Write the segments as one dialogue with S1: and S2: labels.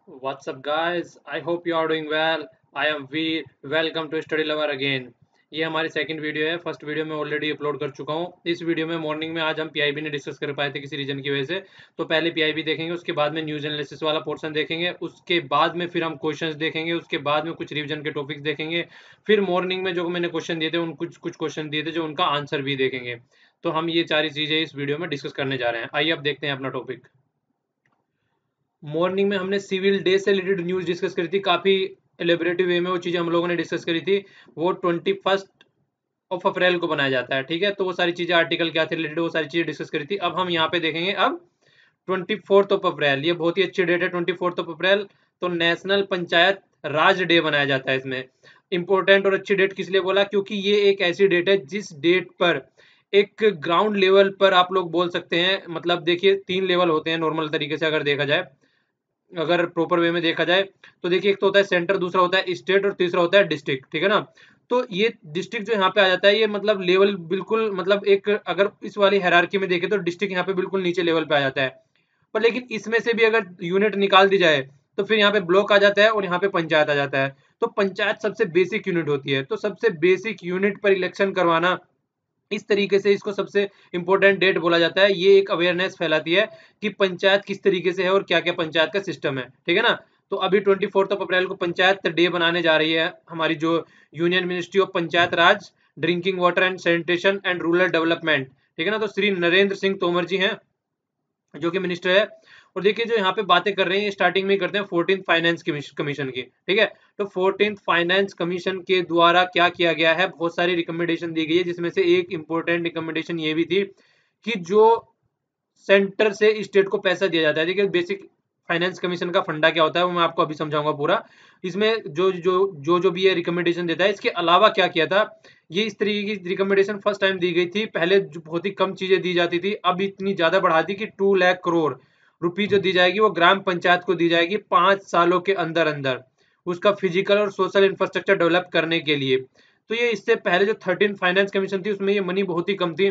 S1: What's up guys? I hope you are doing well. I am Veer. Welcome to Study Lover again. ये हमारी second video है। First video में already upload कर चुका हूँ। इस वीडियो में मॉर्निंग में आज हम पीआईबी ने डिस्कस कर पाए थे किसी रीजन की वजह से। तो पहले पीआईबी देखेंगे, उसके बाद में न्यूज एनालिसिस वाला पोर्शन देखेंगे, उसके बाद में फिर हम क्वेश्चंस देखेंगे, उसके बाद में कुछ रिवीजन के टॉपिक्स देखेंगे, फिर मॉर्निंग में जो मैंने क्वेश्चन दिए थे उन कुछ कुछ क्वेश्चन दिए थे जो उनका आंसर भी देखेंगे। तो हम ये सारी चीजें इस वीडियो में डिस्कस करने जा रहे हैं। आइए अब देखते हैं अपना टॉपिक। मॉर्निंग में हमने सिविल डे से रिलेटेड न्यूज डिस्कस करी थी, काफी एलिबरेटिव वे में वो चीजें हम लोगों ने डिस्कस करी थी। वो 21 अप्रैल को बनाया जाता है, ठीक है। तो वो सारी चीजें, आर्टिकल क्या थे रिलेटेड, वो सारी चीजें डिस्कस करी थी। अब हम यहाँ पे देखेंगे अब 24 अप्रैल, ये बहुत ही अच्छी डेट है 24 अप्रैल। तो नेशनल पंचायत राज डे बनाया जाता है इसमें। इंपॉर्टेंट और अच्छी डेट किस लिए बोला, क्योंकि ये एक ऐसी डेट है जिस डेट पर एक ग्राउंड लेवल पर आप लोग बोल सकते हैं, मतलब देखिए 3 लेवल होते हैं नॉर्मल तरीके से अगर देखा जाए, अगर प्रॉपर वे में देखा जाए तो देखिए एक तो होता है सेंटर, दूसरा होता है स्टेट और तीसरा होता है डिस्ट्रिक्ट, ठीक है ना। तो ये डिस्ट्रिक्ट जो यहाँ पे आ जाता है, ये मतलब लेवल बिल्कुल, मतलब एक अगर इस वाली हायरार्की में देखें तो डिस्ट्रिक्ट यहाँ पे बिल्कुल नीचे लेवल पे आ जाता है। पर लेकिन इसमें से भी अगर यूनिट निकाल दी जाए तो फिर यहाँ पे ब्लॉक आ जाता है और यहाँ पे पंचायत आ जाता है। तो पंचायत सबसे बेसिक यूनिट होती है, तो सबसे बेसिक यूनिट पर इलेक्शन करवाना, इस तरीके से इसको सबसे इंपॉर्टेंट डेट बोला जाता है। ये एक अवेयरनेस फैलाती है कि पंचायत किस तरीके से है और क्या क्या पंचायत का सिस्टम है, ठीक है ना। तो अभी 24 अप्रैल को पंचायत डे बनाने जा रही है हमारी जो union ministry of panchayat Raj, drinking water and sanitation and rural development, ठीक है ना। तो श्री नरेंद्र सिंह तोमर जी हैं जो कि मिनिस्टर है। और देखिए जो यहाँ पे बातें कर रहे हैं स्टार्टिंग में करते हैं 14th फाइनेंस कमीशन की, ठीक है। तो 14th फाइनेंस कमीशन के द्वारा क्या किया गया है, बहुत सारी रिकमेंडेशन दी गई है, जिसमें से एक इंपॉर्टेंट रिकमेंडेशन ये भी थी कि जो सेंटर से स्टेट को पैसा दिया जाता है। देखिए बेसिक फाइनेंस कमीशन का फंडा क्या होता है वो मैं आपको अभी समझाऊंगा पूरा। इसमें जो भी ये रिकमेंडेशन देता है, इसके अलावा क्या किया था, ये इस तरीके की रिकमेंडेशन फर्स्ट टाइम दी गई थी। पहले बहुत ही कम चीजें दी जाती थी, अब इतनी ज्यादा बढ़ा दी कि 2 लाख करोड़ रुपी जो दी जाएगी वो ग्राम पंचायत को दी जाएगी 5 सालों के अंदर अंदर, उसका फिजिकल और सोशल इंफ्रास्ट्रक्चर डेवलप करने के लिए। तो ये इससे पहले जो 13 फाइनेंस कमीशन थी उसमें ये मनी बहुत ही कम थी।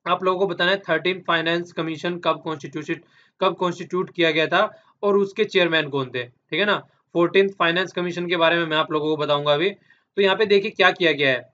S1: आप लोगों को बताना है 13 फाइनेंस कमीशन कब कॉन्स्टिट्यूट किया गया था और उसके चेयरमैन कौन थे, ठीक है ना। 14th फाइनेंस कमीशन के बारे में मैं आप लोगों को बताऊंगा अभी। तो यहाँ पे देखिए क्या किया गया है,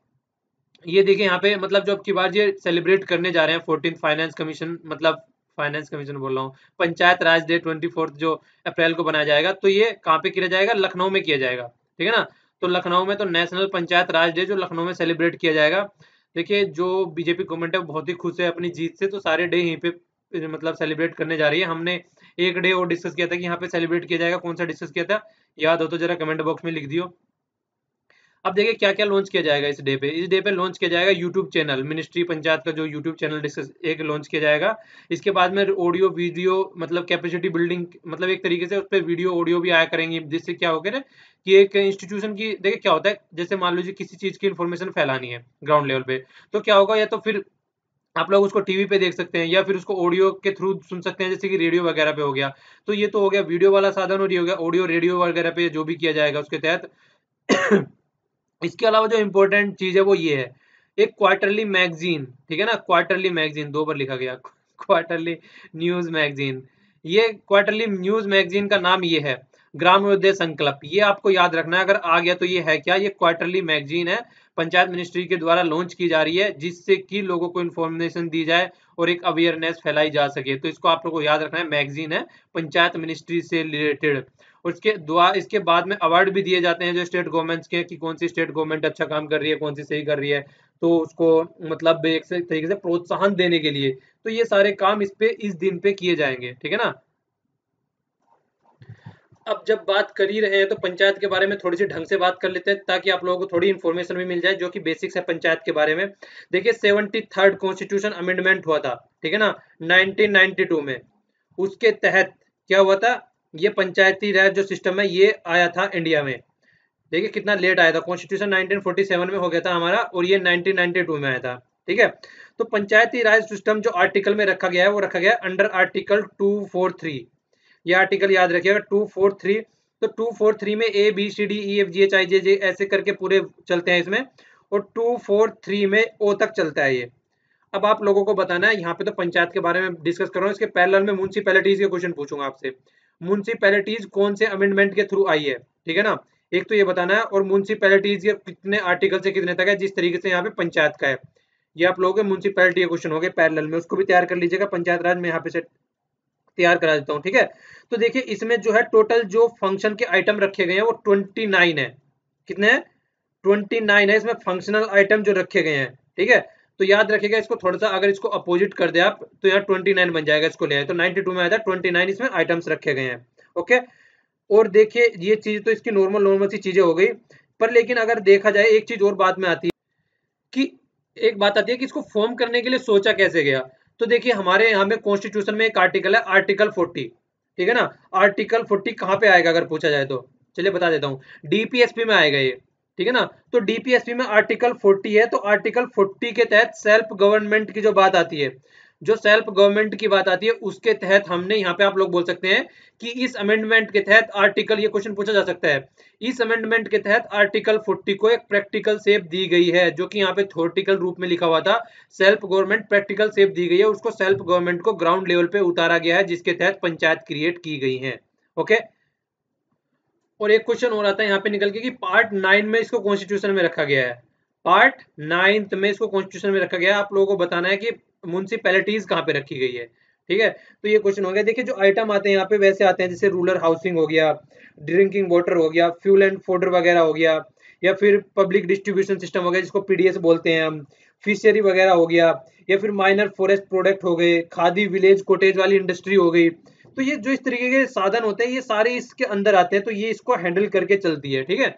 S1: ये देखिए यहाँ पे मतलब जो अब की बार ये सेलिब्रेट करने जा रहे हैं 14th फाइनेंस कमीशन, मतलब फाइनेंस कमीशन बोल रहा हूँ, पंचायत राज डे 24 जो अप्रैल को बनाया जाएगा। तो ये कहाँ पे किया जाएगा, लखनऊ में किया जाएगा, ठीक है ना। तो लखनऊ में तो नेशनल पंचायत राज डे जो लखनऊ में सेलिब्रेट किया जाएगा। देखिए जो बीजेपी गवर्नमेंट है वो बहुत ही खुश है अपनी जीत से, तो सारे डे यहीं पे मतलब सेलिब्रेट करने जा रही है। हमने एक डे और डिस्कस किया था कि यहाँ पे सेलिब्रेट किया जाएगा, कौन सा डिस्कस किया था, याद हो तो जरा कमेंट बॉक्स में लिख दियो। अब देखिए क्या क्या लॉन्च किया जाएगा इस डे पे। इस डे पे लॉन्च किया जाएगा यूट्यूब चैनल, मिनिस्ट्री पंचायत का जो यूट्यूब चैनल डिस्कस एक लॉन्च किया जाएगा। इसके बाद में ऑडियो वीडियो मतलब कैपेसिटी बिल्डिंग, मतलब एक तरीके से उस पर वीडियो ऑडियो भी आया करेंगे, जिससे क्या होगा ना कि एक इंस्टीट्यूशन की, देखिए क्या होता है, जैसे मान लीजिए किसी चीज की इन्फॉर्मेशन फैलानी है ग्राउंड लेवल पे, तो क्या होगा, या तो फिर आप लोग उसको टीवी पे देख सकते हैं या फिर उसको ऑडियो के थ्रू सुन सकते हैं, जैसे कि रेडियो वगैरह पे हो गया। तो ये तो हो गया वीडियो वाला साधन, और ये हो गया ऑडियो रेडियो वगैरह पे जो भी किया जाएगा उसके तहत। इसके अलावा जो इम्पोर्टेंट चीज है वो ये है, एक क्वार्टरली मैगजीन, ठीक है ना, क्वार्टरली मैगजीन 2 बार लिखा गया, क्वार्टरली न्यूज मैगजीन। ये क्वार्टरली न्यूज मैगजीन का नाम ये है ग्रामोदय संकल्प। ये आपको याद रखना है, अगर आ गया तो ये है क्या, ये क्वार्टरली मैगजीन है, पंचायत मिनिस्ट्री के द्वारा लॉन्च की जा रही है, जिससे कि लोगों को इन्फॉर्मेशन दी जाए और एक अवेयरनेस फैलाई जा सके। तो इसको आप लोगों को याद रखना है, मैगजीन है पंचायत मिनिस्ट्री से रिलेटेड। और इसके बाद में अवार्ड भी दिए जाते हैं जो स्टेट गवर्नमेंट्स के, कि कौन सी स्टेट गवर्नमेंट अच्छा काम कर रही है, कौन सी सही कर रही है, तो उसको मतलब एक से तरीके से प्रोत्साहन देने के लिए। तो ये सारे काम इस दिन पे किए जाएंगे, ठीक है ना। अब जब बात कर ही रहे हैं तो पंचायत के बारे में थोड़ी सी ढंग से बात कर लेते हैं, ताकि आप लोगों को थोड़ी इन्फॉर्मेशन भी मिल जाए जो कि बेसिक्स है पंचायत के बारे में। देखिए 73rd कॉन्स्टिट्यूशन अमेंडमेंट हुआ था, ठीक है ना, 1992 में। उसके तहत क्या हुआ था, ये पंचायती राज जो सिस्टम है ये आया था इंडिया में। देखिए कितना लेट आया था, कॉन्स्टिट्यूशन 1947 में हो गया था हमारा, और ये 1992 में आया था, ठीक है। तो पंचायती राज सिस्टम जो आर्टिकल में रखा गया है वो रखा गया अंडर आर्टिकल 243। ये आर्टिकल याद रखिएगा 243। तो 243 में ABCDEFGHIJJ ऐसे करके पूरे चलते हैं इसमें, और 243 में ओ तक चलता है ये। अब आप लोगों को बताना है, यहाँ पे तो पंचायत के बारे में डिस्कस कर रहा हूँ, इसके पैरेलल में म्यूनसिपैलिटीज के क्वेश्चन पूछूंगा आपसे। म्यूनिसिपैलिटीज कौन से अमेंडमेंट के थ्रू आई है, ठीक है ना, एक तो ये बताना है, और म्यूनिसिपैलिटीज के कितने आर्टिकल से कितने तक है, जिस तरीके से यहाँ पे पंचायत का है। ये आप लोगों के म्यूनिसिपैलिटी के क्वेश्चन हो गए पैरेलल में, उसको भी तैयार कर लीजिएगा, पंचायत राज में यहाँ पे से तैयार करा देता हूँ, ठीक है। तो देखिए इसमें जो है टोटल जो फंक्शन के आइटम रखे गए हैं वो 29 है। कितने हैं? 29 है इसमें फंक्शनल आइटम जो रखे गए हैं, ठीक है। तो याद रखिएगा इसको थोड़ा सा, अगर इसको अपोजिट कर दे आप तो यहाँ 29 बन जाएगा, इसको ले आए तो 92 में आया था, 29 इसमें आइटम्स रखे गए हैं, ओके। और देखिए ये चीज तो इसकी नॉर्मल नॉर्मल सी चीजें हो गई, पर लेकिन अगर देखा जाए एक चीज और बाद में आती है कि एक बात आती है कि इसको फॉर्म करने के लिए सोचा कैसे गया। तो देखिए हमारे यहाँ में कॉन्स्टिट्यूशन में एक आर्टिकल है, आर्टिकल 40, ठीक है ना। आर्टिकल 40 कहाँ पे आएगा अगर पूछा जाए तो, चलिए बता देता हूँ, डीपीएसपी में आएगा ये, ठीक है ना। तो डीपीएसपी में आर्टिकल 40 है, तो आर्टिकल 40 के तहत सेल्फ गवर्नमेंट की जो बात आती है, जो सेल्फ गवर्नमेंट की बात आती है उसके तहत हमने यहाँ पे आप लोग बोल सकते हैं कि इस अमेंडमेंट के तहत आर्टिकल, ये क्वेश्चन पूछा जा सकता है, इस अमेंडमेंट के तहत आर्टिकल 40 को एक प्रैक्टिकल शेप दी गई है, जो कि यहाँ पे थ्योरेटिकल रूप में लिखा हुआ था, सेल्फ गवर्नमेंट प्रैक्टिकल शेप दी गई है, उसको सेल्फ गवर्नमेंट को ग्राउंड लेवल पे उतारा गया है, जिसके तहत पंचायत क्रिएट की गई है, ओके। और एक क्वेश्चन हो रहा था यहाँ पे निकल के कि पार्ट 9 में इसको कॉन्स्टिट्यूशन में रखा गया है, पार्ट 9 में इसको कॉन्स्टिट्यूशन में रखा गया है, आप लोगों को बताना है कि म्यूनिसिपैलिटीज कहाँ पे रखी गई है, ठीक है। तो ये क्वेश्चन हो गया। देखिए जो आइटम आते हैं यहाँ पे वैसे आते हैं, जैसे रूरल हाउसिंग हो गया, ड्रिंकिंग वाटर हो गया, फ्यूल एंड फोडर वगैरह हो गया, या फिर पब्लिक डिस्ट्रीब्यूशन सिस्टम हो गया जिसको पीडीएस बोलते हैं हम, फिशरी वगैरह हो गया, या फिर माइनर फॉरेस्ट प्रोडक्ट हो गए, खादी विलेज कोटेज वाली इंडस्ट्री हो गई। तो ये जो इस तरीके के साधन होते हैं ये सारे इसके अंदर आते हैं, तो ये इसको हैंडल करके चलती है, ठीक है।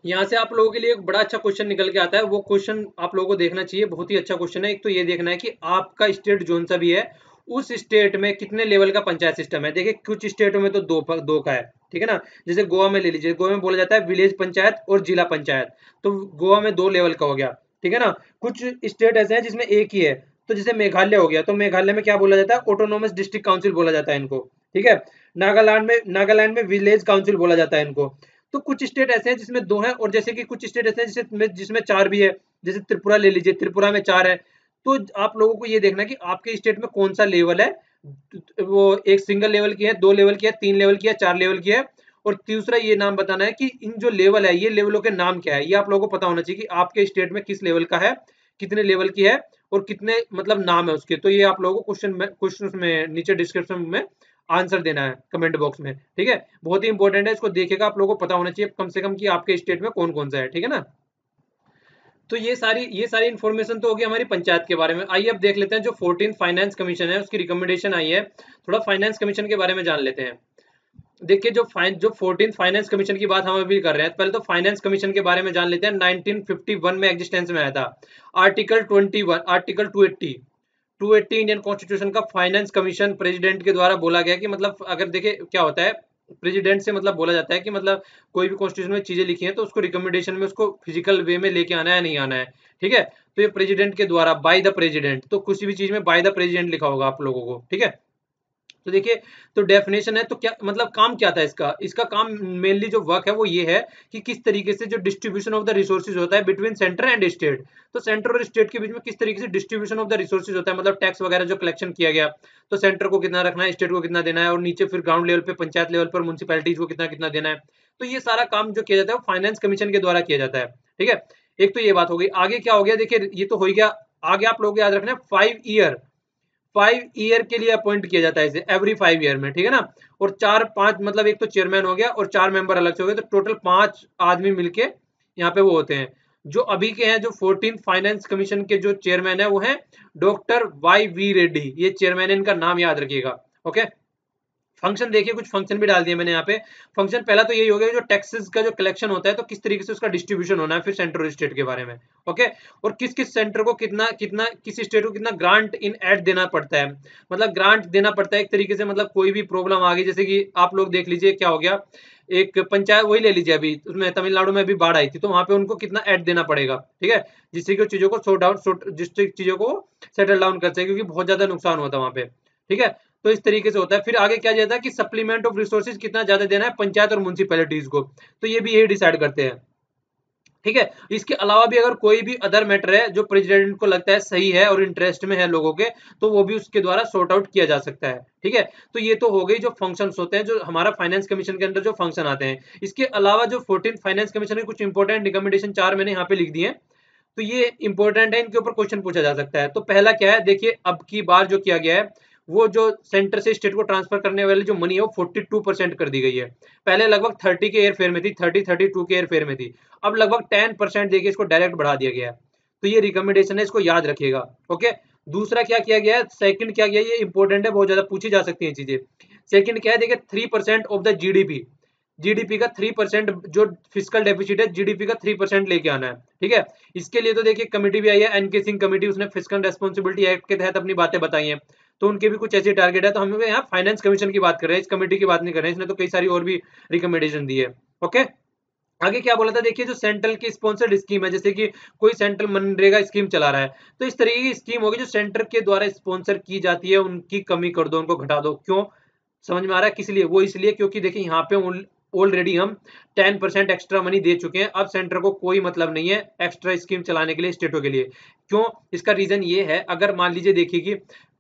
S1: यहाँ से आप लोगों के लिए एक बड़ा अच्छा क्वेश्चन निकल के आता है, वो क्वेश्चन आप लोगों को देखना चाहिए, बहुत ही अच्छा क्वेश्चन है। एक तो ये देखना है कि आपका स्टेट जोन सा भी है, उस स्टेट में कितने लेवल का पंचायत सिस्टम है। देखिए कुछ स्टेटों में तो दो का है, ठीक है ना। जैसे गोवा में ले लीजिए, गोवा में बोला जाता है विलेज पंचायत और जिला पंचायत, तो गोवा में 2 लेवल का हो गया, ठीक है ना। कुछ स्टेट ऐसे हैं जिसमें एक ही है, तो जैसे मेघालय हो गया, तो मेघालय में क्या बोला जाता है, ऑटोनोमस डिस्ट्रिक्ट काउंसिल बोला जाता है इनको, ठीक है। नागालैंड में विलेज काउंसिल बोला जाता है इनको। तो कुछ स्टेट ऐसे हैं जिसमें 2 हैं, और जैसे कि कुछ स्टेट ऐसे हैं जिसमें 4 भी है, जैसे त्रिपुरा ले लीजिए, त्रिपुरा में 4 है। तो आप लोगों को ये देखना है कि आपके स्टेट में कौन सा लेवल है, वो एक सिंगल लेवल की है, 2 लेवल की है, 3 लेवल की है, 4 लेवल की है। और तीसरा ये नाम बताना है कि इन जो लेवल है ये लेवलों के नाम क्या है, ये आप लोगों को पता होना चाहिए कि आपके स्टेट में किस लेवल का है, कितने लेवल की है, और कितने मतलब नाम है उसके। तो ये आप लोगों को क्वेश्चन में नीचे डिस्क्रिप्शन में आंसर देना है कमेंट बॉक्स में, ठीक है। बहुत ही इंपॉर्टेंट है, इसको देखिएगा, आप लोगों को पता होना चाहिए कम से कम कि आपके स्टेट में कौन कौन सा है, ठीक है ना। तो ये सारी इन्फॉर्मेशन तो होगी हमारी पंचायत के बारे में। आइए अब देख लेते हैं जो 14th फाइनेंस कमीशन है उसकी रिकमेंडेशन आई है, थोड़ा फाइनेंस कमीशन के बारे में जान लेते हैं। देखिए जो 14th फाइनेंस कमीशन की बात हम अभी कर रहे हैं, पहले तो फाइनेंस कमीशन के बारे में जान लेते हैं। 1951 में एग्जिस्टेंस में आया था। आर्टिकल 21, आर्टिकल 280 इंडियन कॉन्स्टिट्यूशन का फाइनेंस कमीशन प्रेसिडेंट के द्वारा बोला गया कि मतलब अगर देखिए क्या होता है, प्रेसिडेंट से मतलब बोला जाता है कि मतलब कोई भी कॉन्स्टिट्यूशन में चीजें लिखी हैं तो उसको रिकमेंडेशन में उसको फिजिकल वे में लेके आना है नहीं आना है, ठीक है। तो ये प्रेसिडेंट के द्वारा बाय द प्रेसिडेंट, तो किसी भी चीज में बाय द प्रेसिडेंट लिखा होगा आप लोगों को, ठीक है। तो देखिए तो डेफिनेशन है, तो क्या मतलब काम क्या था इसका, इसका काम मेनली जो वर्क है वो ये है कि किस तरीके से जो डिस्ट्रीब्यूशन ऑफ द रिसोर्सेज होता है बिटवीन सेंटर एंड स्टेट, तो सेंटर और स्टेट के बीच में किस तरीके से डिस्ट्रीब्यूशन ऑफ द रिसोर्सेज होता है, मतलब टैक्स वगैरह जो कलेक्शन किया गया, तो सेंटर को कितना रखना है, स्टेट को कितना देना है, और नीचे फिर ग्राउंड लेवल पे पंचायत लेवल पर म्यूनिसिपैलिटीज को कितना कितना देना है। तो ये सारा काम जो किया जाता है वो फाइनेंस कमीशन के द्वारा किया जाता है, ठीक है। एक तो ये बात हो गई, आगे क्या हो गया, देखिए ये तो हो ही गया। आगे आप लोग याद रखना 5 ईयर के लिए अपॉइंट किया जाता है इसे, एवरी 5 ईयर में, ठीक है ना। और 4-5 मतलब एक तो चेयरमैन हो गया और 4 मेंबर अलग से हो गए, तो टोटल 5 आदमी मिलके यहाँ पे वो होते हैं। जो अभी के हैं, जो 14th फाइनेंस कमीशन के जो चेयरमैन है वो है डॉक्टर YV रेड्डी, ये चेयरमैन है, इनका नाम याद रखिएगा, ओके। फंक्शन देखिए, कुछ फंक्शन भी डाल दिए मैंने यहाँ पे। फंक्शन पहला तो यही हो गया, जो टैक्सेस का जो कलेक्शन होता है तो किस तरीके से उसका डिस्ट्रीब्यूशन होना है, फिर सेंटर और स्टेट के बारे में, ओके। और किस किस सेंटर को कितना कितना, किस स्टेट को कितना ग्रांट इन एड देना पड़ता है, मतलब ग्रांट देना पड़ता है एक तरीके से, मतलब कोई भी प्रॉब्लम आ गई, जैसे कि आप लोग देख लीजिए क्या हो गया, एक पंचायत वही ले लीजिए, अभी उसमें तमिलनाडु में भी बाढ़ आई थी, तो वहां पे उनको कितना ऐड देना पड़ेगा, ठीक है, जिससे कि चीजों को जिससे चीजों को सेटल डाउन कर सके, क्योंकि बहुत ज्यादा नुकसान हुआ था वहां पे, ठीक है। तो इस तरीके से होता है। फिर आगे क्या जाता है कि सप्लीमेंट ऑफ रिसोर्सेज कितना ज्यादा देना है पंचायत और म्यूनिसिपैलिटीज को, तो ये भी यही डिसाइड करते हैं। ठीक है। इसके अलावा भी अगर कोई भी अदर मैटर है जो प्रेसिडेंट को लगता है सही है और इंटरेस्ट में है लोगों के, तो वो भी उसके द्वारा सॉर्ट आउट किया जा सकता है। ठीक है, तो ये तो हो गई जो फंक्शंस होते हैं, जो हमारा फाइनेंस कमीशन के अंदर जो फंक्शन आते हैं। इसके अलावा जो 14 फाइनेंस कमीशन के कुछ इंपॉर्टेंट रिकमेंडेशन 4 मैंने यहाँ पे लिख दिए हैं, तो ये इंपॉर्टेंट है, इनके ऊपर क्वेश्चन पूछा जा सकता है। तो पहला क्या है, देखिए अब की बार जो किया गया है, वो जो सेंटर से स्टेट को ट्रांसफर करने वाली जो मनी है वो 42% कर दी गई है। पहले लगभग 30 के एयर फेयर में थी, 32 के एयर फेयर में थी, अब लगभग 10% देखिए इसको डायरेक्ट बढ़ा दिया गया है। तो ये रिकमेंडेशन है, इसको याद रखिएगा। ओके, दूसरा क्या किया गया है, सेकंड क्या किया, ये इंपॉर्टेंट है, बहुत ज्यादा पूछी जा सकती है चीजें। सेकंड क्या है, देखिए 3% ऑफ द जीडीपी, जीडीपी का 3% जो फिजिकल डेफिसिट है, जीडीपी का 3% लेके आना है। ठीक है, इसके लिए तो देखिए कमेटी भी आई है, एनके सिंह कमेटी, उसने फिजिकल रेस्पॉन्सिबिलिटी एक्ट के तहत अपनी बातें बताई हैं, तो उनके भी कुछ ऐसे टारगेट है। तो हम यहाँ फाइनेंस कमीशन की बात कर रहे हैं, इस कमेटी की बात नहीं कर रहे हैं, इसने तो कई सारी और भी रिकमेंडेशन दी है। ओके, आगे क्या बोला था, देखिए जो सेंट्रल की स्पॉन्सर्ड स्कीम है, जैसे कि कोई सेंट्रल मनरेगा स्कीम चला रहा है, तो इस तरीके की स्कीम होगी जो सेंटर के द्वारा स्पॉन्सर की जाती है, उनकी कमी कर दो, उनको घटा दो। क्यों, समझ में आ रहा है किस लिए, वो इसलिए क्योंकि देखिए यहाँ पे ऑलरेडी हम 10% एक्स्ट्रा मनी दे चुके हैं, अब सेंटर को कोई मतलब नहीं है एक्स्ट्रा स्कीम चलाने के लिए स्टेटों के लिए। क्यों, इसका रीजन ये है, अगर मान लीजिए देखिए कि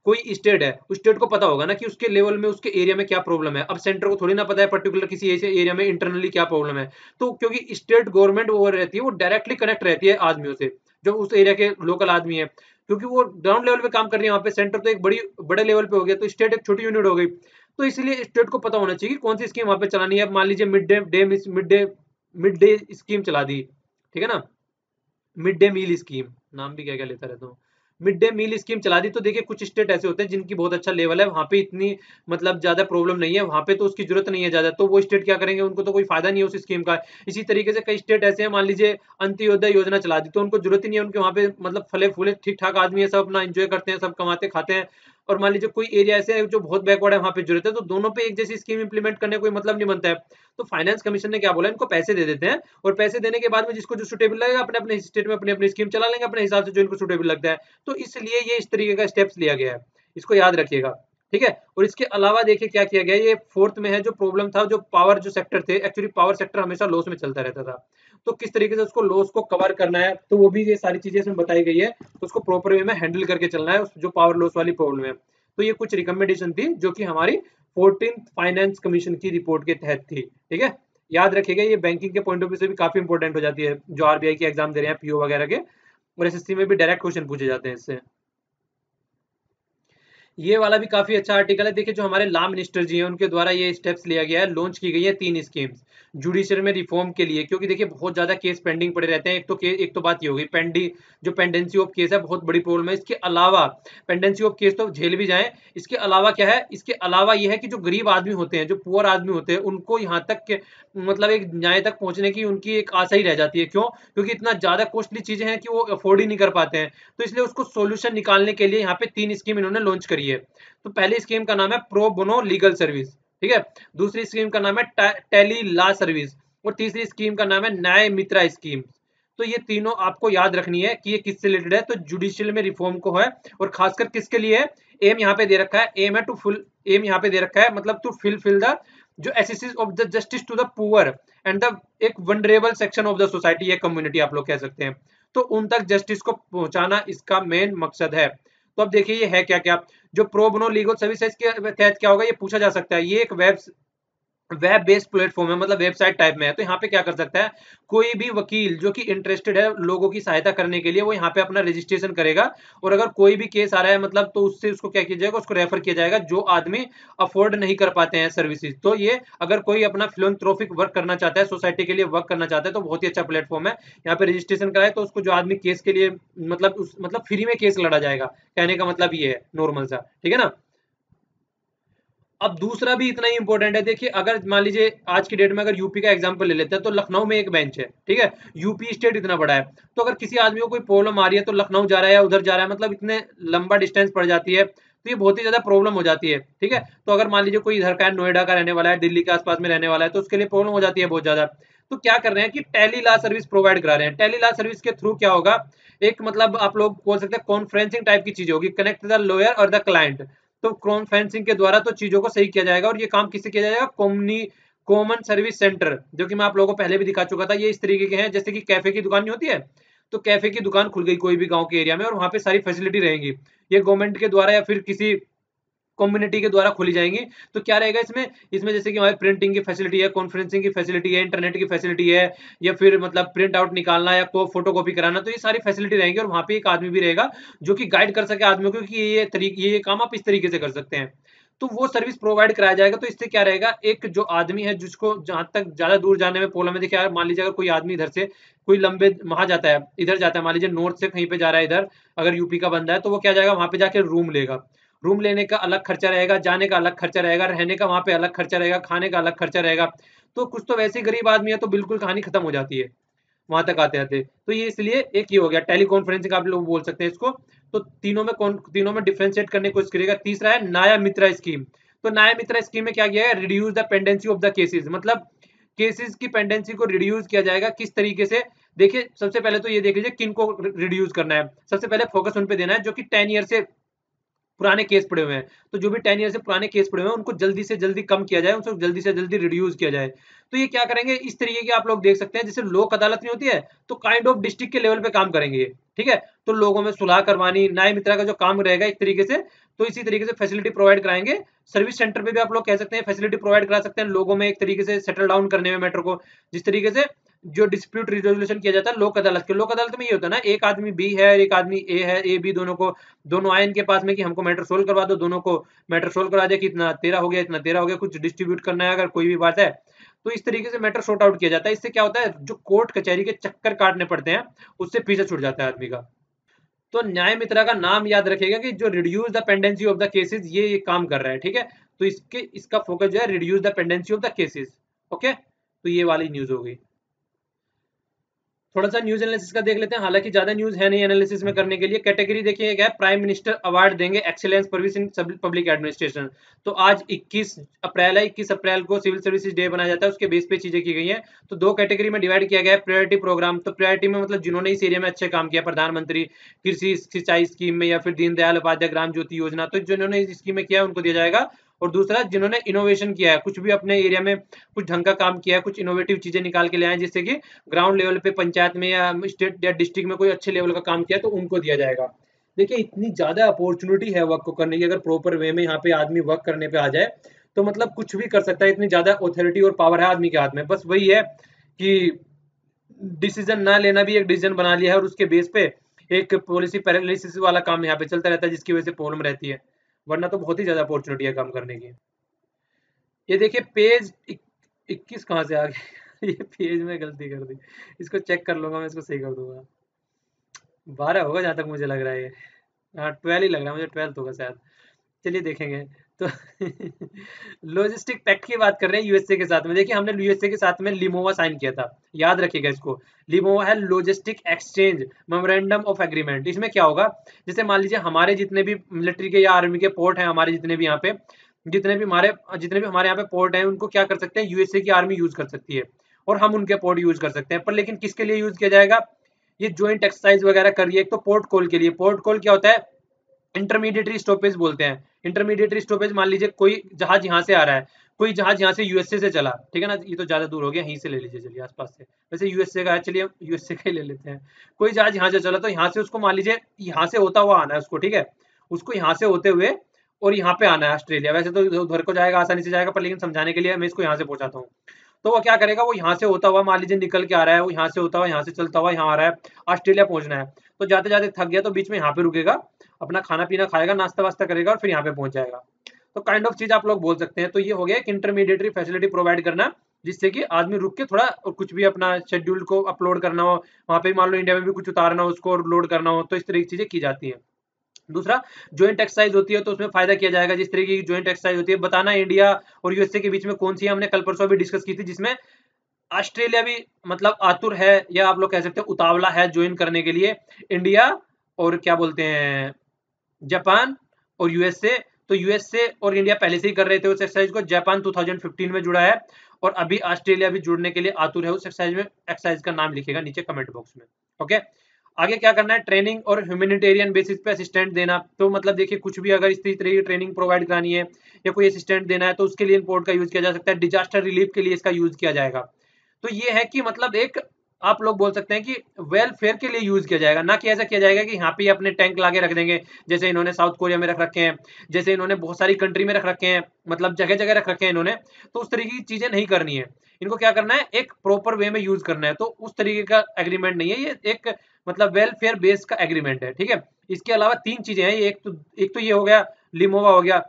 S1: कोई स्टेट है, उस स्टेट को पता होगा ना कि उसके लेवल में उसके एरिया में क्या प्रॉब्लम है। अब सेंटर को थोड़ी ना पता है पर्टिकुलर किसी ऐसे एरिया में इंटरनली क्या प्रॉब्लम है। तो क्योंकि स्टेट गवर्नमेंट वो रहती है, वो डायरेक्टली कनेक्ट रहती है आदमियों से, जो उस एरिया के लोकल आदमी है, क्योंकि वो ग्राउंड लेवल पे काम कर रही है वहाँ पे। सेंटर तो एक बड़े लेवल पे हो गया, तो स्टेट एक छोटी यूनिट हो गई। तो इसलिए स्टेट को पता होना चाहिए कि कौन सी स्कीम वहाँ पे चलानी है। अब मान लीजिए मिड डे स्कीम चला दी, ठीक है ना, मिड डे मील स्कीम, नाम भी क्या क्या लेता रहता हूँ, मिड डे मील स्कीम चला दी। तो देखिए कुछ स्टेट ऐसे होते हैं जिनकी बहुत अच्छा लेवल है, वहां पे इतनी मतलब ज्यादा प्रॉब्लम नहीं है, वहां पे तो उसकी जरूरत नहीं है ज्यादा, तो वो स्टेट क्या करेंगे, उनको तो कोई फायदा नहीं है उस स्कीम का। इसी तरीके से कई स्टेट ऐसे हैं, मान लीजिए अंत्योदय योजना चला दी, तो उनको जरूरत ही नहीं है, उनके वहां पे मतलब फले फूले ठीक ठाक आदमी है, सब अपना एंजॉय करते हैं, सब कमाते खाते हैं। और मान लीजिए कोई एरिया ऐसे है जो बहुत बैकवर्ड है, वहां पे जरूरत है, तो दोनों पे एक जैसी स्कीम इंप्लीमेंट करने कोई मतलब नहीं बनता है। तो फाइनेंस कमीशन ने क्या बोला, इनको पैसे दे देते हैं, और पैसे देने के बाद में जिसको जो सुटेबल लगेगा अपने अपने स्टेट में अपनी अपनी स्कीम चला लेंगे अपने हिसाब से, जो इनको सुटेबल लगता है। तो इसलिए ये इस तरीके का स्टेप्स लिया गया है, इसको याद रखिएगा। ठीक है, और इसके अलावा देखिए क्या किया गया, ये फोर्थ में है, जो प्रॉब्लम था, जो पावर जो सेक्टर थे, एक्चुअली पावर सेक्टर हमेशा लॉस में चलता रहता था, तो किस तरीके से उसको लॉस को कवर करना है, तो वो भी ये सारी चीजें इसमें बताई गई है, तो उसको प्रॉपर वे में हैंडल करके चलना है, जो पावर लॉस वाली प्रॉब्लम है। तो ये कुछ रिकमेंडेशन थी जो कि हमारी 14th फाइनेंस कमीशन की रिपोर्ट के तहत थी। ठीक है, याद रखिएगा, ये बैंकिंग के पॉइंट ऑफ व्यू से भी काफी इंपॉर्टेंट हो जाती है, जो आरबीआई के एग्जाम दे रहे हैं, पीओ वगैरह के, और एसएससी में भी डायरेक्ट क्वेश्चन पूछे जाते हैं इससे। ये वाला भी काफी अच्छा आर्टिकल है, देखिए जो हमारे लॉ मिनिस्टर जी हैं, उनके द्वारा ये स्टेप्स लिया गया है, लॉन्च की गई है 3 स्कीम्स जुडिशियल में रिफॉर्म के लिए, क्योंकि देखिए बहुत ज्यादा केस पेंडिंग पड़े रहते हैं। एक तो बात ये होगी, जो पेंडेंसी ऑफ केस है बहुत बड़ी प्रॉब्लम है। इसके अलावा पेंडेंसी ऑफ केस तो झेल भी जाए, इसके अलावा क्या है, इसके अलावा ये है कि जो गरीब आदमी होते हैं, जो पुअर आदमी होते हैं, उनको यहाँ तक मतलब एक न्याय तक पहुंचने की उनकी एक आशा ही रह जाती है। क्यों, क्योंकि इतना ज्यादा कॉस्टली चीजें हैं कि वो अफोर्ड ही नहीं कर पाते हैं। तो इसलिए उसको सोल्यूशन निकालने के लिए यहाँ पे 3 स्कीम इन्होंने लॉन्च करी है। तो पहली स्कीम का नाम है प्रो बोनो लीगल सर्विस, ठीक है, दूसरी स्कीम का नाम है टेली लॉ सर्विस, और तीसरी स्कीम का नाम है न्याय मित्रा स्कीम। तो ये तीनों आपको याद रखनी है कि ये किससे रिलेटेड है, तो जुडिशियल में रिफॉर्म को है, और खासकर किसके लिए है। एम यहाँ पे दे रखा है, एम है टू फुल, एम यहाँ पे दे रखा है, मतलब टू फिल द जो एसेसिस of the justice to the poor and the एक vulnerable section of the society या कम्युनिटी आप लोग कह सकते हैं, तो उन तक जस्टिस को पहुंचाना इसका मेन मकसद है। तो अब देखिए ये है क्या क्या, जो प्रो बोनो लीगल सर्विसेज के तहत क्या होगा, ये पूछा जा सकता है। ये एक वेब बेस्ड प्लेटफॉर्म है, मतलब वेबसाइट टाइप में है। तो यहाँ पे क्या कर सकता है, कोई भी वकील जो कि इंटरेस्टेड है लोगों की सहायता करने के लिए, वो यहाँ पे अपना रजिस्ट्रेशन करेगा, और अगर कोई भी केस आ रहा है मतलब, तो उससे उसको क्या किया जाएगा, उसको रेफर किया जाएगा जो आदमी अफोर्ड नहीं कर पाते हैं सर्विसेज। तो ये अगर कोई अपना फिलोन्थ्रोपिक वर्क करना चाहता है, सोसाइटी के लिए वर्क करना चाहता है, तो बहुत ही अच्छा प्लेटफॉर्म है। यहाँ पे रजिस्ट्रेशन कराए तो उसको जो आदमी केस के लिए मतलब फ्री में केस लड़ा जाएगा, कहने का मतलब ये है नॉर्मल सा, ठीक है ना। अब दूसरा भी इतना ही इंपॉर्टेंट है, देखिए अगर मान लीजिए आज की डेट में अगर यूपी का एग्जांपल ले लेते हैं, तो लखनऊ में एक बेंच है, ठीक है, यूपी स्टेट इतना बड़ा है, तो अगर किसी आदमी को कोई प्रॉब्लम आ रही है, तो लखनऊ जा रहा है या उधर जा रहा है, मतलब इतने लंबा डिस्टेंस पड़ जाती है, तो ये बहुत ही ज्यादा प्रॉब्लम हो जाती है। ठीक है, तो अगर मान लीजिए कोई इधर का है, नोएडा का रहने वाला है, दिल्ली के आसपास में रहने वाला है, तो उसके लिए प्रॉब्लम हो जाती है बहुत ज्यादा। तो क्या कर रहे हैं कि टेली लॉ सर्विस प्रोवाइड करा रहे हैं। टेली लॉ सर्विस के थ्रू क्या होगा, एक मतलब आप लोग बोल सकते हैं कॉन्फ्रेंसिंग टाइप की चीज होगी, कनेक्ट द लॉयर और द क्लाइंट। तो कॉन्फ्रेंसिंग के द्वारा तो चीजों को सही किया जाएगा, और ये काम किससे किया जाएगा, कॉमन सर्विस सेंटर, जो कि मैं आप लोगों को पहले भी दिखा चुका था, ये इस तरीके के हैं जैसे कि कैफे की दुकान नहीं होती है, तो कैफे की दुकान खुल गई कोई भी गांव के एरिया में और वहां पे सारी फैसिलिटी रहेंगी, ये गवर्नमेंट के द्वारा या फिर किसी कम्युनिटी के द्वारा खोली जाएंगी। तो क्या रहेगा इसमें, इसमें जैसे कि हमारे प्रिंटिंग की फैसिलिटी है, कॉन्फ्रेंसिंग की फैसिलिटी है, इंटरनेट की फैसिलिटी है, या फिर मतलब प्रिंट आउट निकालना या फोटो कॉपी कराना, तो ये सारी फैसिलिटी रहेंगी और वहां पे एक आदमी भी रहेगा जो कि गाइड कर सके आदमियों को कि ये काम आप इस तरीके से कर सकते हैं। तो वो सर्विस प्रोवाइड कराया जाएगा। तो इससे क्या रहेगा, एक जो आदमी है जिसको जहां तक ज्यादा दूर जाने में प्रॉब्लम है, देखिए यार मान लीजिए अगर कोई आदमी इधर से कोई लंबे वहां जाता है, इधर जाता है, मान लीजिए नॉर्थ से कहीं पे जा रहा है इधर, अगर यूपी का बंदा है तो वो क्या जाएगा वहां पे जाके रूम लेगा, रूम लेने का अलग खर्चा रहेगा, जाने का अलग खर्चा रहेगा, रहने का वहां पे अलग खर्चा रहेगा, खाने का अलग खर्चा रहेगा। तो कुछ तो वैसे ही गरीब आदमी है तो बिल्कुल कहानी खत्म हो जाती है वहां तक आते आते। तो ये इसलिए एक ये हो गया टेली कॉन्फ्रेंसिंग आप लोग बोल सकते हैं इसको। तो तीनों में डिफ्रेंशिएट करने की कोशिश करेगा। तीसरा है न्याय मित्रा स्कीम। तो न्याय मित्रा स्कीम में क्या किया है, reduce the pendency of the cases, मतलब केसेस की पेंडेंसी को रिड्यूस किया जाएगा। किस तरीके से, देखिए सबसे पहले तो ये देख लीजिए किन को रिड्यूस करना है। सबसे पहले फोकस उन पे देना है जो कि 10 ईयर से पुराने केस पड़े हुए हैं। तो जो भी 10 ईयर से पुराने केस पड़े हुए हैं उनको जल्दी से जल्दी कम किया जाए, उनको जल्दी से जल्दी रिड्यूस किया जाए। तो ये क्या करेंगे, इस तरीके के आप लोग देख सकते हैं जैसे लोक अदालत नहीं होती है, तो काइंड ऑफ डिस्ट्रिक्ट के लेवल पे काम करेंगे ये, ठीक है। तो लोगों में सुलह करवानी, न्याय मित्रा का जो काम रहेगा एक तरीके से, तो इसी तरीके से फैसिलिटी प्रोवाइड कराएंगे। सर्विस सेंटर पे भी आप लोग कह सकते हैं फैसिलिटी प्रोवाइड करा सकते हैं लोगों में, एक तरीके से सेटल डाउन करने में मैटर को। जिस तरीके से जो डिस्प्यूट रिजोल्यूशन किया जाता है लोक अदालत के, लोक अदालत में ये होता है ना, एक आदमी बी है और एक आदमी ए है, ए बी दोनों आए इनके पास में कि हमको मैटर सोल्व करवा दो, दोनों को मैटर सोल्व करा दिया कि इतना तेरा हो गया, इतना तेरा हो गया, कुछ डिस्ट्रीब्यूट करना है अगर कोई भी बात है, तो इस तरीके से मैटर सॉर्ट आउट किया जाता है। इससे क्या होता है, जो कोर्ट कचहरी के चक्कर काटने पड़ते हैं उससे पीछे छूट जाता है आदमी का। तो न्याय मित्रा का नाम याद रखिएगा कि जो reduce the pendency of the cases, ये काम कर रहा है, ठीक है। तो इसका फोकस जो है reduce the pendency of the cases. Okay, तो ये वाली न्यूज हो गई। थोड़ा सा न्यूज एनालिसिस का देख लेते हैं, हालांकि ज्यादा न्यूज है नहीं एनालिसिस में करने के लिए। कैटेगरी देखिए क्या है, प्राइम मिनिस्टर अवार्ड देंगे excellence service in public administration. तो आज 21 अप्रैल है, 21 अप्रैल को सिविल सर्विसेज डे बनाया जाता है, उसके बेस पे चीजें की गई हैं। तो दो कैटेगरी में डिवाइड किया गया है। प्रायोरिटी प्रोग्राम, तो प्रायोरिटी में मतलब जिन्होंने इस एरिया में अच्छे काम किया, प्रधानमंत्री कृषि सिंचाई स्कीम में या फिर दीनदयाल उपाध्याय ग्राम ज्योति योजना, तो जिन्होंने इस स्कीम में किया उनको दिया जाएगा। और दूसरा जिन्होंने इनोवेशन किया है, कुछ भी अपने एरिया में कुछ ढंग का काम किया है, कुछ इनोवेटिव चीजें निकाल के ले आए जिससे कि ग्राउंड लेवल पे पंचायत में या स्टेट या डिस्ट्रिक्ट में कोई अच्छे लेवल का काम किया तो उनको दिया जाएगा। देखिए इतनी ज्यादा अपॉर्चुनिटी है वर्क को करने की, अगर प्रॉपर वे में यहाँ पे आदमी वर्क करने पे आ जाए तो मतलब कुछ भी कर सकता है। इतनी ज्यादा ऑथोरिटी और पावर है आदमी के हाथ में, बस वही है कि डिसीजन ना लेना भी एक डिसीजन बना लिया है और उसके बेस पे एक पॉलिसी पैरालिसिस वाला काम यहाँ पे चलता रहता है जिसकी वजह से प्रॉब्लम रहती है, वरना तो बहुत ही ज्यादा अपॉर्चुनिटी है काम करने की। ये देखिए पेज 21 कहाँ से आ गया ये पेज में गलती कर दी, इसको चेक कर लूंगा मैं, इसको सही कर दूंगा। 12 होगा जहां तक मुझे लग रहा है ये, हाँ 12 ही लग रहा है मुझे, 12 होगा शायद। चलिए देखेंगे। तो लॉजिस्टिक पैक्ट की बात कर रहे हैं यूएसए के साथ में। देखिए हमने यूएसए के साथ में लिमोवा साइन किया था, याद रखिएगा इसको। लिमोवा है logistic exchange memorandum of agreement. इसमें क्या होगा, जैसे मान लीजिए हमारे जितने भी मिलिट्री के या आर्मी के पोर्ट हैं, हमारे जितने भी यहाँ पे जितने भी हमारे यहाँ पे पोर्ट हैं, उनको क्या कर सकते हैं, यूएसए की आर्मी यूज कर सकती है और हम उनके पोर्ट यूज कर सकते हैं। पर लेकिन किसके लिए यूज किया जाएगा, ये ज्वाइंट एक्सरसाइज वगैरह कर रही है। एक तो पोर्ट कॉल के लिए, पोर्ट कॉल क्या होता है, इंटरमीडिएटरी स्टॉपेज बोलते हैं। इंटरमीडिएटरी स्टॉपेज, मान लीजिए कोई जहाज यहाँ से आ रहा है, कोई जहाज यहाँ से यूएसए से चला, ठीक है ना, ये तो ज्यादा दूर हो गया, यहीं से ले लीजिए चलिए आसपास से, वैसे यूएसए का है, चलिए यूएसए का ही ले लेते हैं। कोई जहाज यहाँ से चला तो यहाँ से उसको मान लीजिए यहाँ से होता हुआ आना है उसको, ठीक है, उसको यहाँ से होते हुए और यहाँ पे आना है ऑस्ट्रेलिया। वैसे तो उधर को जाएगा आसानी से जाएगा, पर लेकिन समझाने के लिए मैं इसको यहाँ से पहुंचाता हूँ। तो वो क्या करेगा, वो यहाँ से होता हुआ मान लीजिए निकल के आ रहा है, वो यहाँ से होता हुआ यहाँ से चलता हुआ यहाँ आ रहा है, ऑस्ट्रेलिया पहुंचना है। तो जाते जाते थक गया तो बीच में यहाँ पे रुकेगा, अपना खाना पीना खाएगा, नाश्ता वास्ता करेगा और फिर यहाँ पे पहुंच जाएगा। तो काइंड ऑफ चीज आप लोग बोल सकते हैं। तो ये हो गया एक इंटरमीडिएटरी फैसिलिटी प्रोवाइड करना, जिससे कि आदमी रुक के थोड़ा और कुछ भी अपना शेड्यूल को अपलोड करना हो, वहां पे मान लो इंडिया में भी कुछ उतारना हो उसको और लोड करना हो, तो इस तरह की चीजें की जाती है। दूसरा ज्वाइंट एक्सरसाइज होती है तो उसमें फायदा किया जाएगा, जिस तरीके की ज्वाइंट एक्सरसाइज होती है, बताना इंडिया और यूएसए के बीच में कौन सी है, हमने कल परसों भी डिस्कस की थी, जिसमें ऑस्ट्रेलिया भी मतलब आतुर है या आप लोग कह सकते हैं उतावला है ज्वाइन करने के लिए। इंडिया और क्या बोलते हैं जापान और यूएसए, तो यूएसए और इंडिया पहले से ही कर रहे थे उस एक्सरसाइज को, जापान 2015 में जुड़ा है और अभी ऑस्ट्रेलिया भी जुड़ने के लिए आतुर है उस एक्सरसाइज में। एक्सरसाइज का नाम लिखेगा नीचे कमेंट बॉक्स में, ओके। आगे क्या करना है, ट्रेनिंग और ह्यूमैनिटेरियन बेसिस पे असिस्टेंट देना। तो मतलब देखिए कुछ भी अगर इस तरह की ट्रेनिंग प्रोवाइड करानी है या कोई असिस्टेंट देना है तो उसके लिए इन पोर्ट का यूज किया जा सकता है। डिजास्टर रिलीफ के लिए इसका यूज किया जाएगा। तो ये है कि मतलब एक आप लोग बोल सकते हैं कि वेलफेयर के लिए यूज किया जाएगा, ना कि ऐसा किया जाएगा कि यहाँ पे अपने टैंक लाके रख देंगे जैसे इन्होंने साउथ कोरिया में रख रखे हैं, जैसे इन्होंने बहुत सारी कंट्री में रख रखे हैं, मतलब जगह जगह रख रखे हैं इन्होंने। तो उस तरीके की चीजें नहीं करनी है, इनको क्या करना है, एक प्रॉपर वे में यूज करना है। तो उस तरीके का एग्रीमेंट नहीं है ये, एक मतलब वेलफेयर बेस्ड का एग्रीमेंट है, ठीक है। इसके अलावा तीन चीजें हैं, एक तो ये हो गया, लिमोवा हो गया।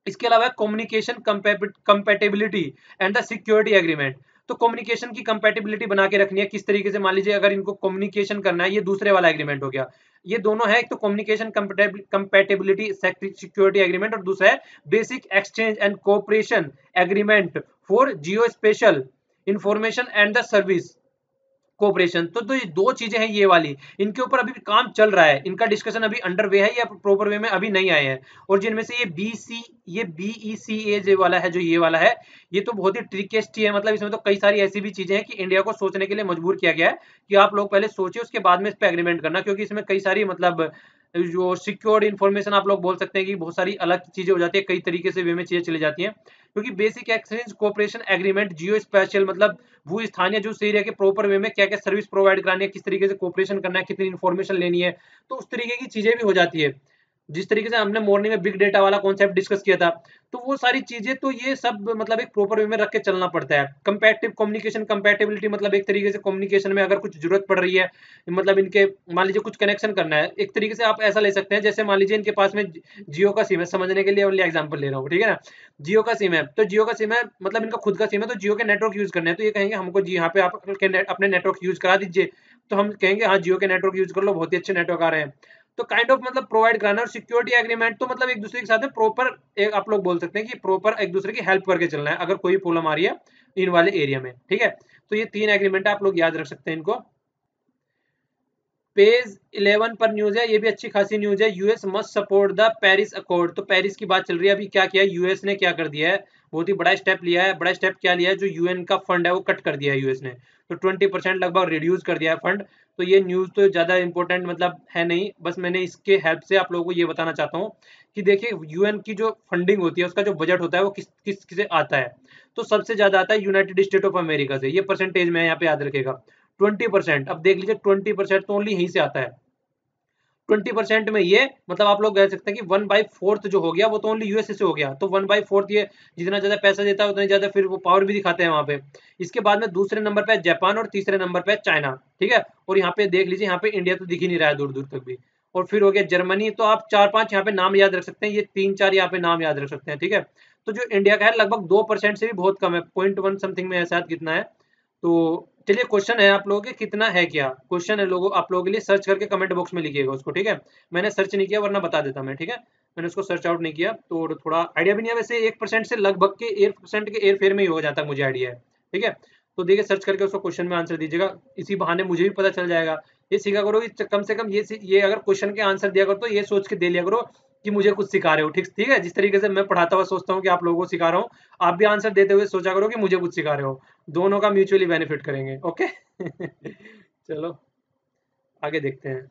S1: इसके अलावा communication compatibility and the security agreement. तो कम्युनिकेशन की कंपेटेबिलिटी बना के रखनी है, किस तरीके से, मान लीजिए अगर इनको कम्युनिकेशन करना है, ये दूसरे वाला एग्रीमेंट हो गया। ये दोनों है, एक तो कम्युनिकेशन कंपेटेबिलिटी सिक्योरिटी एग्रीमेंट और दूसरा है basic exchange and cooperation agreement for Jio special information and the service cooperation. तो ये दो चीजें हैं ये वाली, इनके ऊपर अभी भी काम चल रहा है, इनका डिस्कशन अभी अंडर वे है या प्रॉपर वे में अभी नहीं आए हैं। और जिनमें से ये बीईसीए जो वाला है, जो ये वाला है, ये तो बहुत ही ट्रिकेस्ट ही है। मतलब इसमें तो कई सारी ऐसी भी चीजें हैं कि इंडिया को सोचने के लिए मजबूर किया गया है कि आप लोग पहले सोचिए उसके बाद में इस पे एग्रीमेंट करना, क्योंकि इसमें कई सारी मतलब जो सिक्योर्ड इन्फॉर्मेशन आप लोग बोल सकते हैं कि बहुत सारी अलग चीजें हो जाती है, कई तरीके से वे में चीजें चली जाती हैं। क्योंकि बेसिक एक्सचेंज कोऑपरेशन एग्रीमेंट जियो स्पेशल मतलब भू स्थानीय जो एरिया के प्रॉपर वे में क्या क्या सर्विस प्रोवाइड करानी है, किस तरीके से कोऑपरेशन करना है, कितनी इन्फॉर्मेशन लेनी है, तो उस तरीके की चीजें भी हो जाती है। जिस तरीके से हमने मॉर्निंग में बिग डेटा वाला कॉन्सेप्ट डिस्कस किया था, तो वो सारी चीजें, तो ये सब मतलब एक प्रॉपर वे में रख के चलना पड़ता है। कंपैटिव कम्युनिकेशन कंपैटिबिलिटी मतलब एक तरीके से कम्युनिकेशन में अगर कुछ जरूरत पड़ रही है, मतलब इनके मान लीजिए कुछ कनेक्शन करना है, एक तरीके से आप ऐसा ले सकते हैं जैसे मान लीजिए इनके पास में जियो का सिम है, समझने के लिए ओनली एग्जांपल ले रहा हूँ, ठीक है ना। जियो का सिम है, तो जियो का सिम है मतलब इनका खुद का सिम है, तो जियो के नेटवर्क यूज करना है, तो ये कहेंगे हमको जी यहाँ पे आप अपने नेटवर्क यूज करा दीजिए। तो हम कहेंगे हाँ जियो के नेटवर्क यूज कर लो, बहुत ही अच्छे नेटवर्क आ रहे हैं। तो काइंड ऑफ मतलब प्रोवाइड कराना। और सिक्योरिटी एग्रीमेंट तो मतलब एक दूसरे के साथ में प्रॉपर एक आप लोग बोल सकते हैं कि प्रॉपर एक दूसरे की हेल्प करके चलना है अगर कोई प्रॉब्लम आ रही है इन वाले एरिया में, ठीक है। तो ये तीन एग्रीमेंट आप लोग याद रख सकते हैं इनको। पेज 11 पर न्यूज है, ये भी अच्छी खासी न्यूज है। US must support the Paris accord. तो पेरिस की बात चल रही है, अभी क्या किया है यूएस ने, क्या कर दिया है, बहुत ही बड़ा स्टेप लिया है। बड़ा स्टेप क्या लिया है, जो यूएन का फंड है वो कट कर दिया है यूएस ने, तो 20% लगभग रिड्यूस कर दिया है फंड। तो ये न्यूज तो ज्यादा इंपॉर्टेंट मतलब है नहीं, बस मैंने इसके हेल्प से आप लोगों को ये बताना चाहता हूँ कि देखिए यूएन की जो फंडिंग होती है, उसका जो बजट होता है वो किस किस किसे आता है। तो सबसे ज्यादा आता है यूनाइटेड स्टेट ऑफ अमेरिका से, ये परसेंटेज में यहाँ पे याद रखेगा 20%। अब देख लीजिए 20% तो ओनली यहीं से आता है। 20% में ये मतलब आप लोग कह सकते हैं कि 1/4 जो हो गया वो तो ओनली यूएसए से हो गया। तो 1/4 ये जितना ज्यादा पैसा देता है उतना ज्यादा फिर वो पावर भी दिखाते हैं वहां पे। इसके बाद में दूसरे नंबर पे जापान और तीसरे नंबर पे चाइना, ठीक है। और यहाँ पे देख लीजिए, यहाँ पे इंडिया तो दिख ही नहीं रहा है दूर दूर तक भी। और फिर हो गया जर्मनी। तो आप 4-5 यहाँ पे नाम याद रख सकते हैं, ये 3-4 यहाँ पे नाम याद रख सकते हैं, ठीक है। तो जो इंडिया का है लगभग 2% से भी बहुत कम है, 0.1 समथिंग में ऐसा कितना है। तो चलिए क्वेश्चन है आप लोगों के, कितना है, क्या क्वेश्चन है लोगों आप लोगों के लिए, सर्च करके कमेंट बॉक्स में लिखिएगा उसको, ठीक है। मैंने सर्च नहीं किया वरना बता देता मैं, ठीक है। मैंने उसको सर्च आउट नहीं किया तो थोड़ा आइडिया भी नहीं है। वैसे 1% से लगभग के 1% के एयर फेयर में ही हो जाता है, मुझे आइडिया है, ठीक है। तो देखिए सर्च करके उसको क्वेश्चन में आंसर दीजिएगा, इसी बहाने मुझे भी पता चल जाएगा। ये सीखा करो कि कम से कम ये अगर क्वेश्चन के आंसर दिया करो तो ये सोच के दे लिया करो कि मुझे कुछ सिखा रहे हो, ठीक ठीक है। जिस तरीके से मैं पढ़ाता हुआ सोचता हूँ कि आप लोगों को सिखा रहा हूँ, आप भी आंसर देते हुए सोचा करो कि मुझे कुछ सिखा रहे हो। दोनों का म्यूचुअली बेनिफिट करेंगे, ओके। चलो आगे देखते हैं।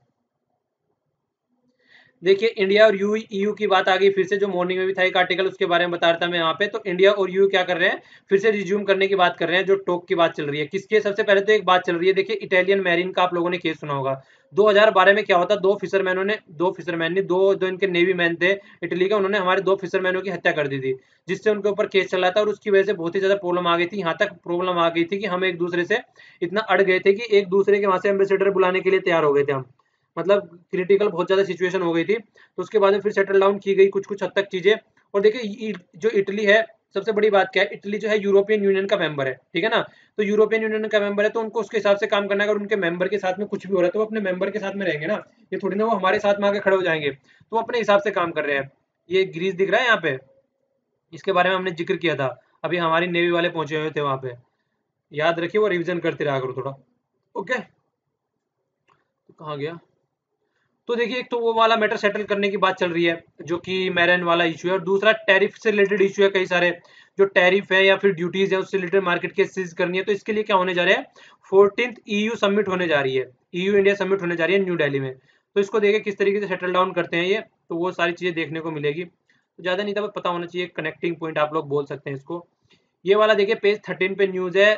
S1: देखिए इंडिया और ईयू की बात आ गई फिर से, जो मॉर्निंग में भी था एक आर्टिकल उसके बारे में बता रहा था मैं यहाँ पे। तो इंडिया और ईयू क्या कर रहे हैं, फिर से रिज्यूम करने की बात कर रहे हैं। जो टॉक की बात चल रही है किसके, सबसे पहले तो एक बात चल रही है, देखिए इटालियन मैरीन का आप लोगों ने केस सुना होगा। 2012 में क्या होता, दो फिशरमैन ने दो इनके नेवी मैन थे इटली के, उन्होंने हमारे 2 फिशरमैनों की हत्या कर दी थी, जिससे उनके ऊपर केस चल रहा था। और उसकी वजह से बहुत ही ज्यादा प्रॉब्लम आ गई थी, यहाँ तक प्रॉब्लम आ गई थी कि हम एक दूसरे से इतना अड़ गए थे कि एक दूसरे के वहां से एम्बेसडर बुलाने के लिए तैयार हो गए थे हम। मतलब क्रिटिकल बहुत ज्यादा सिचुएशन हो गई थी। तो उसके बाद में फिर सेटल डाउन की गई कुछ कुछ हद तक चीजें। और देखिए जो इटली है, सबसे बड़ी बात क्या है, इटली जो है यूरोपियन यूनियन का मेंबर है, ठीक है ना। तो यूरोपियन यूनियन का मेंबर है तो उनको उसके हिसाब से काम करना है। अगर उनके मेंबर के साथ में कुछ भी हो रहा है तो वो अपने मेंबर के साथ में रहेंगे ना, ये थोड़ी ना वो हमारे साथ में आके खड़े हो जाएंगे। तो वो अपने हिसाब से काम कर रहे हैं। ये ग्रीस दिख रहा है यहाँ पे, इसके बारे में हमने जिक्र किया था, अभी हमारी नेवी वाले पहुंचे हुए थे वहां पे। याद रखिए, वो रिविजन करते रहा करो थोड़ा, ओके। तो कहाँ गया, तो देखिए एक तो वो वाला मैटर सेटल करने की बात चल रही है जो कि मैरिन वाला इशू है, और दूसरा टैरिफ से रिलेटेड इशू है, कई सारे जो टैरिफ है या फिर ड्यूटीज है उससे रिलेटेड मार्केट की सीज करनी है। तो इसके लिए क्या होने जा रहा है, 14th EU समिट होने जा रही है, EU इंडिया समिट होने जा रही है न्यू दिल्ली में। तो इसको देखे किस तरीके से सेटल डाउन करते हैं ये, तो वो सारी चीजें देखने को मिलेगी। तो ज्यादा नहीं था, पता होना चाहिए, कनेक्टिंग पॉइंट आप लोग बोल सकते हैं इसको। ये वाला देखिए पेज 13 पे न्यूज है,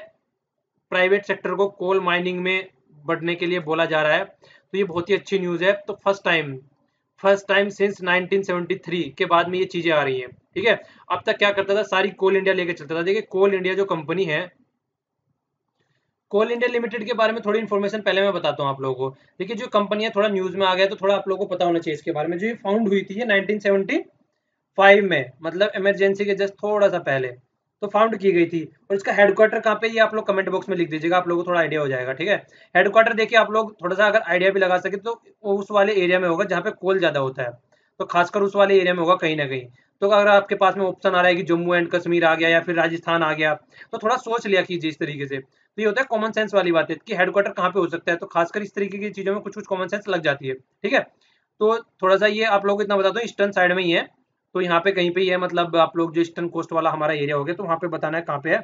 S1: प्राइवेट सेक्टर को कोल माइनिंग में बढ़ने के लिए बोला जा रहा है। तो ये बहुत ही अच्छी न्यूज है। तो फर्स्ट टाइम सिंस 1973 के बाद में ये चीजें आ रही हैं। ठीक है, अब तक क्या करता था, सारी कोल इंडिया लेके चलता था। देखिए कोल इंडिया जो कंपनी है, कोल इंडिया लिमिटेड के बारे में थोड़ी इन्फॉर्मेशन पहले मैं बताता हूँ आप लोगों को। देखिए जो कंपनी है, थोड़ा न्यूज में आ गया तो थोड़ा आप लोगों को पता होना चाहिए इसके बारे में। जो ये फाउंड हुई थी ये 1975 में, मतलब इमरजेंसी के जस्ट थोड़ा सा पहले तो फाउंड की गई थी। और इसका हेडक्वार्टर कहाँ पे, ये आप लोग कमेंट बॉक्स में लिख दीजिएगा, आप लोगों को थोड़ा आइडिया हो जाएगा। ठीक है, हेडक्वार्टर देखिए आप लोग थोड़ा सा अगर आइडिया भी लगा सके तो वो उस वाले एरिया में होगा जहाँ पे कोल ज्यादा होता है, तो खासकर उस वाले एरिया में होगा कहीं ना कहीं। तो अगर आपके पास में ऑप्शन आ रहा है कि जम्मू एंड कश्मीर आ गया या फिर राजस्थान आ गया, तो थोड़ा सोच लिया कीजिए इस तरीके से। तो ये होता है कॉमन सेंस वाली बात है कि हेडक्वार्टर कहाँ पे हो सकता है, तो खासकर इस तरीके की चीजों में कुछ कुछ कॉमन सेंस लग जाती है। ठीक है, तो थोड़ा सा ये आप लोग को इतना बता दो, ईस्टर्न साइड में ही है, तो यहाँ पे कहीं पे ही है, मतलब आप लोग जो ईस्टर्न कोस्ट वाला हमारा एरिया हो गया, तो वहाँ पे बताना है कहाँ पे है।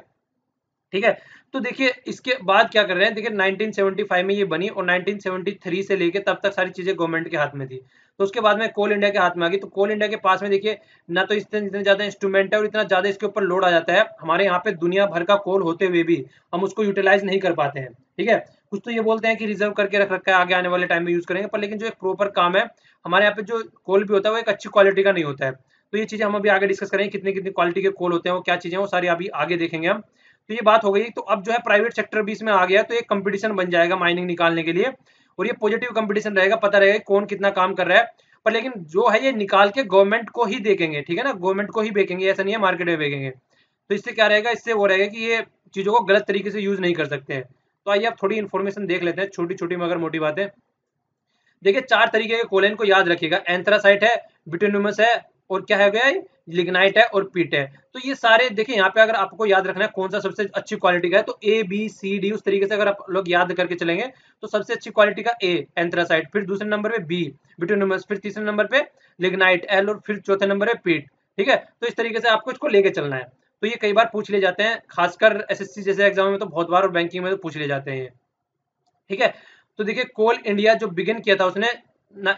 S1: ठीक है, तो देखिए इसके बाद क्या कर रहे हैं, देखिए 1975 में ये बनी और 1973 से लेके तब तक सारी चीजें गवर्नमेंट के हाथ में थी। तो उसके बाद में कोल इंडिया के हाथ में आ गई। तो कोल इंडिया के पास में देखिए ना तो इतने ज्यादा इंस्ट्रूमेंट है और इतना ज्यादा इसके ऊपर लोड आ जाता है, हमारे यहाँ पे दुनिया भर का कोल होते हुए भी हम उसको यूटिलाइज नहीं कर पाते हैं। ठीक है, कुछ तो ये बोलते हैं कि रिजर्व करके रख रखा है, आगे आने वाले टाइम में यूज करेंगे, पर लेकिन जो एक प्रॉपर काम है हमारे यहाँ पे जो कोल भी होता है वो एक अच्छी क्वालिटी का नहीं होता है। तो ये चीजें हम अभी आगे डिस्कस करेंगे, कितनी कितनी क्वालिटी के कोल होते हैं, वो क्या चीजें, वो सारी अभी आगे देखेंगे हम। तो ये बात हो गई। तो अब जो है प्राइवेट सेक्टर भी इसमें आ गया, तो एक कंपटीशन बन जाएगा माइनिंग निकालने के लिए, और ये पॉजिटिव कंपटीशन रहेगा, पता रहेगा कौन कितना काम कर रहा है। पर लेकिन जो है ये निकाल के गवर्नमेंट को ही देखेंगे, ठीक है ना, गवर्नमेंट को ही बेचेंगे, ऐसा नहीं है मार्केट में बेचेंगे। तो इससे क्या रहेगा, इससे वो रहेगा कि ये चीजों को गलत तरीके से यूज नहीं कर सकते हैं। तो आइए आप थोड़ी इन्फॉर्मेशन देख लेते हैं, छोटी छोटी मगर मोटी बातें। देखिए 4 तरीके के कोलेन को याद रखिएगा, एंथ्रासाइट है, बिटुमिनस है, और क्या है गया, लिग्नाइट है और पीट है। तो ये सारे देखिए यहाँ पे अगर आपको याद रखना है कौन सा सबसे अच्छी क्वालिटी का है, तो ए बी सी डी उस तरीके से अगर आप लोग याद करके चलेंगे तो सबसे अच्छी क्वालिटी का ए एंथ्रासाइट, फिर दूसरे नंबर पे बी बिटुमिनस, फिर तीसरे नंबर पे लिग्नाइट एल, और फिर चौथे नंबर पे पीट। ठीक है, तो इस तरीके से आपको इसको लेके चलना है। तो ये कई बार पूछ ले जाते हैं, खासकर एसएससी जैसे एग्जाम में तो बहुत बार, और बैंकिंग में तो पूछ ले जाते हैं ये। ठीक है, तो देखिए कोल इंडिया जो बिगिन किया था उसने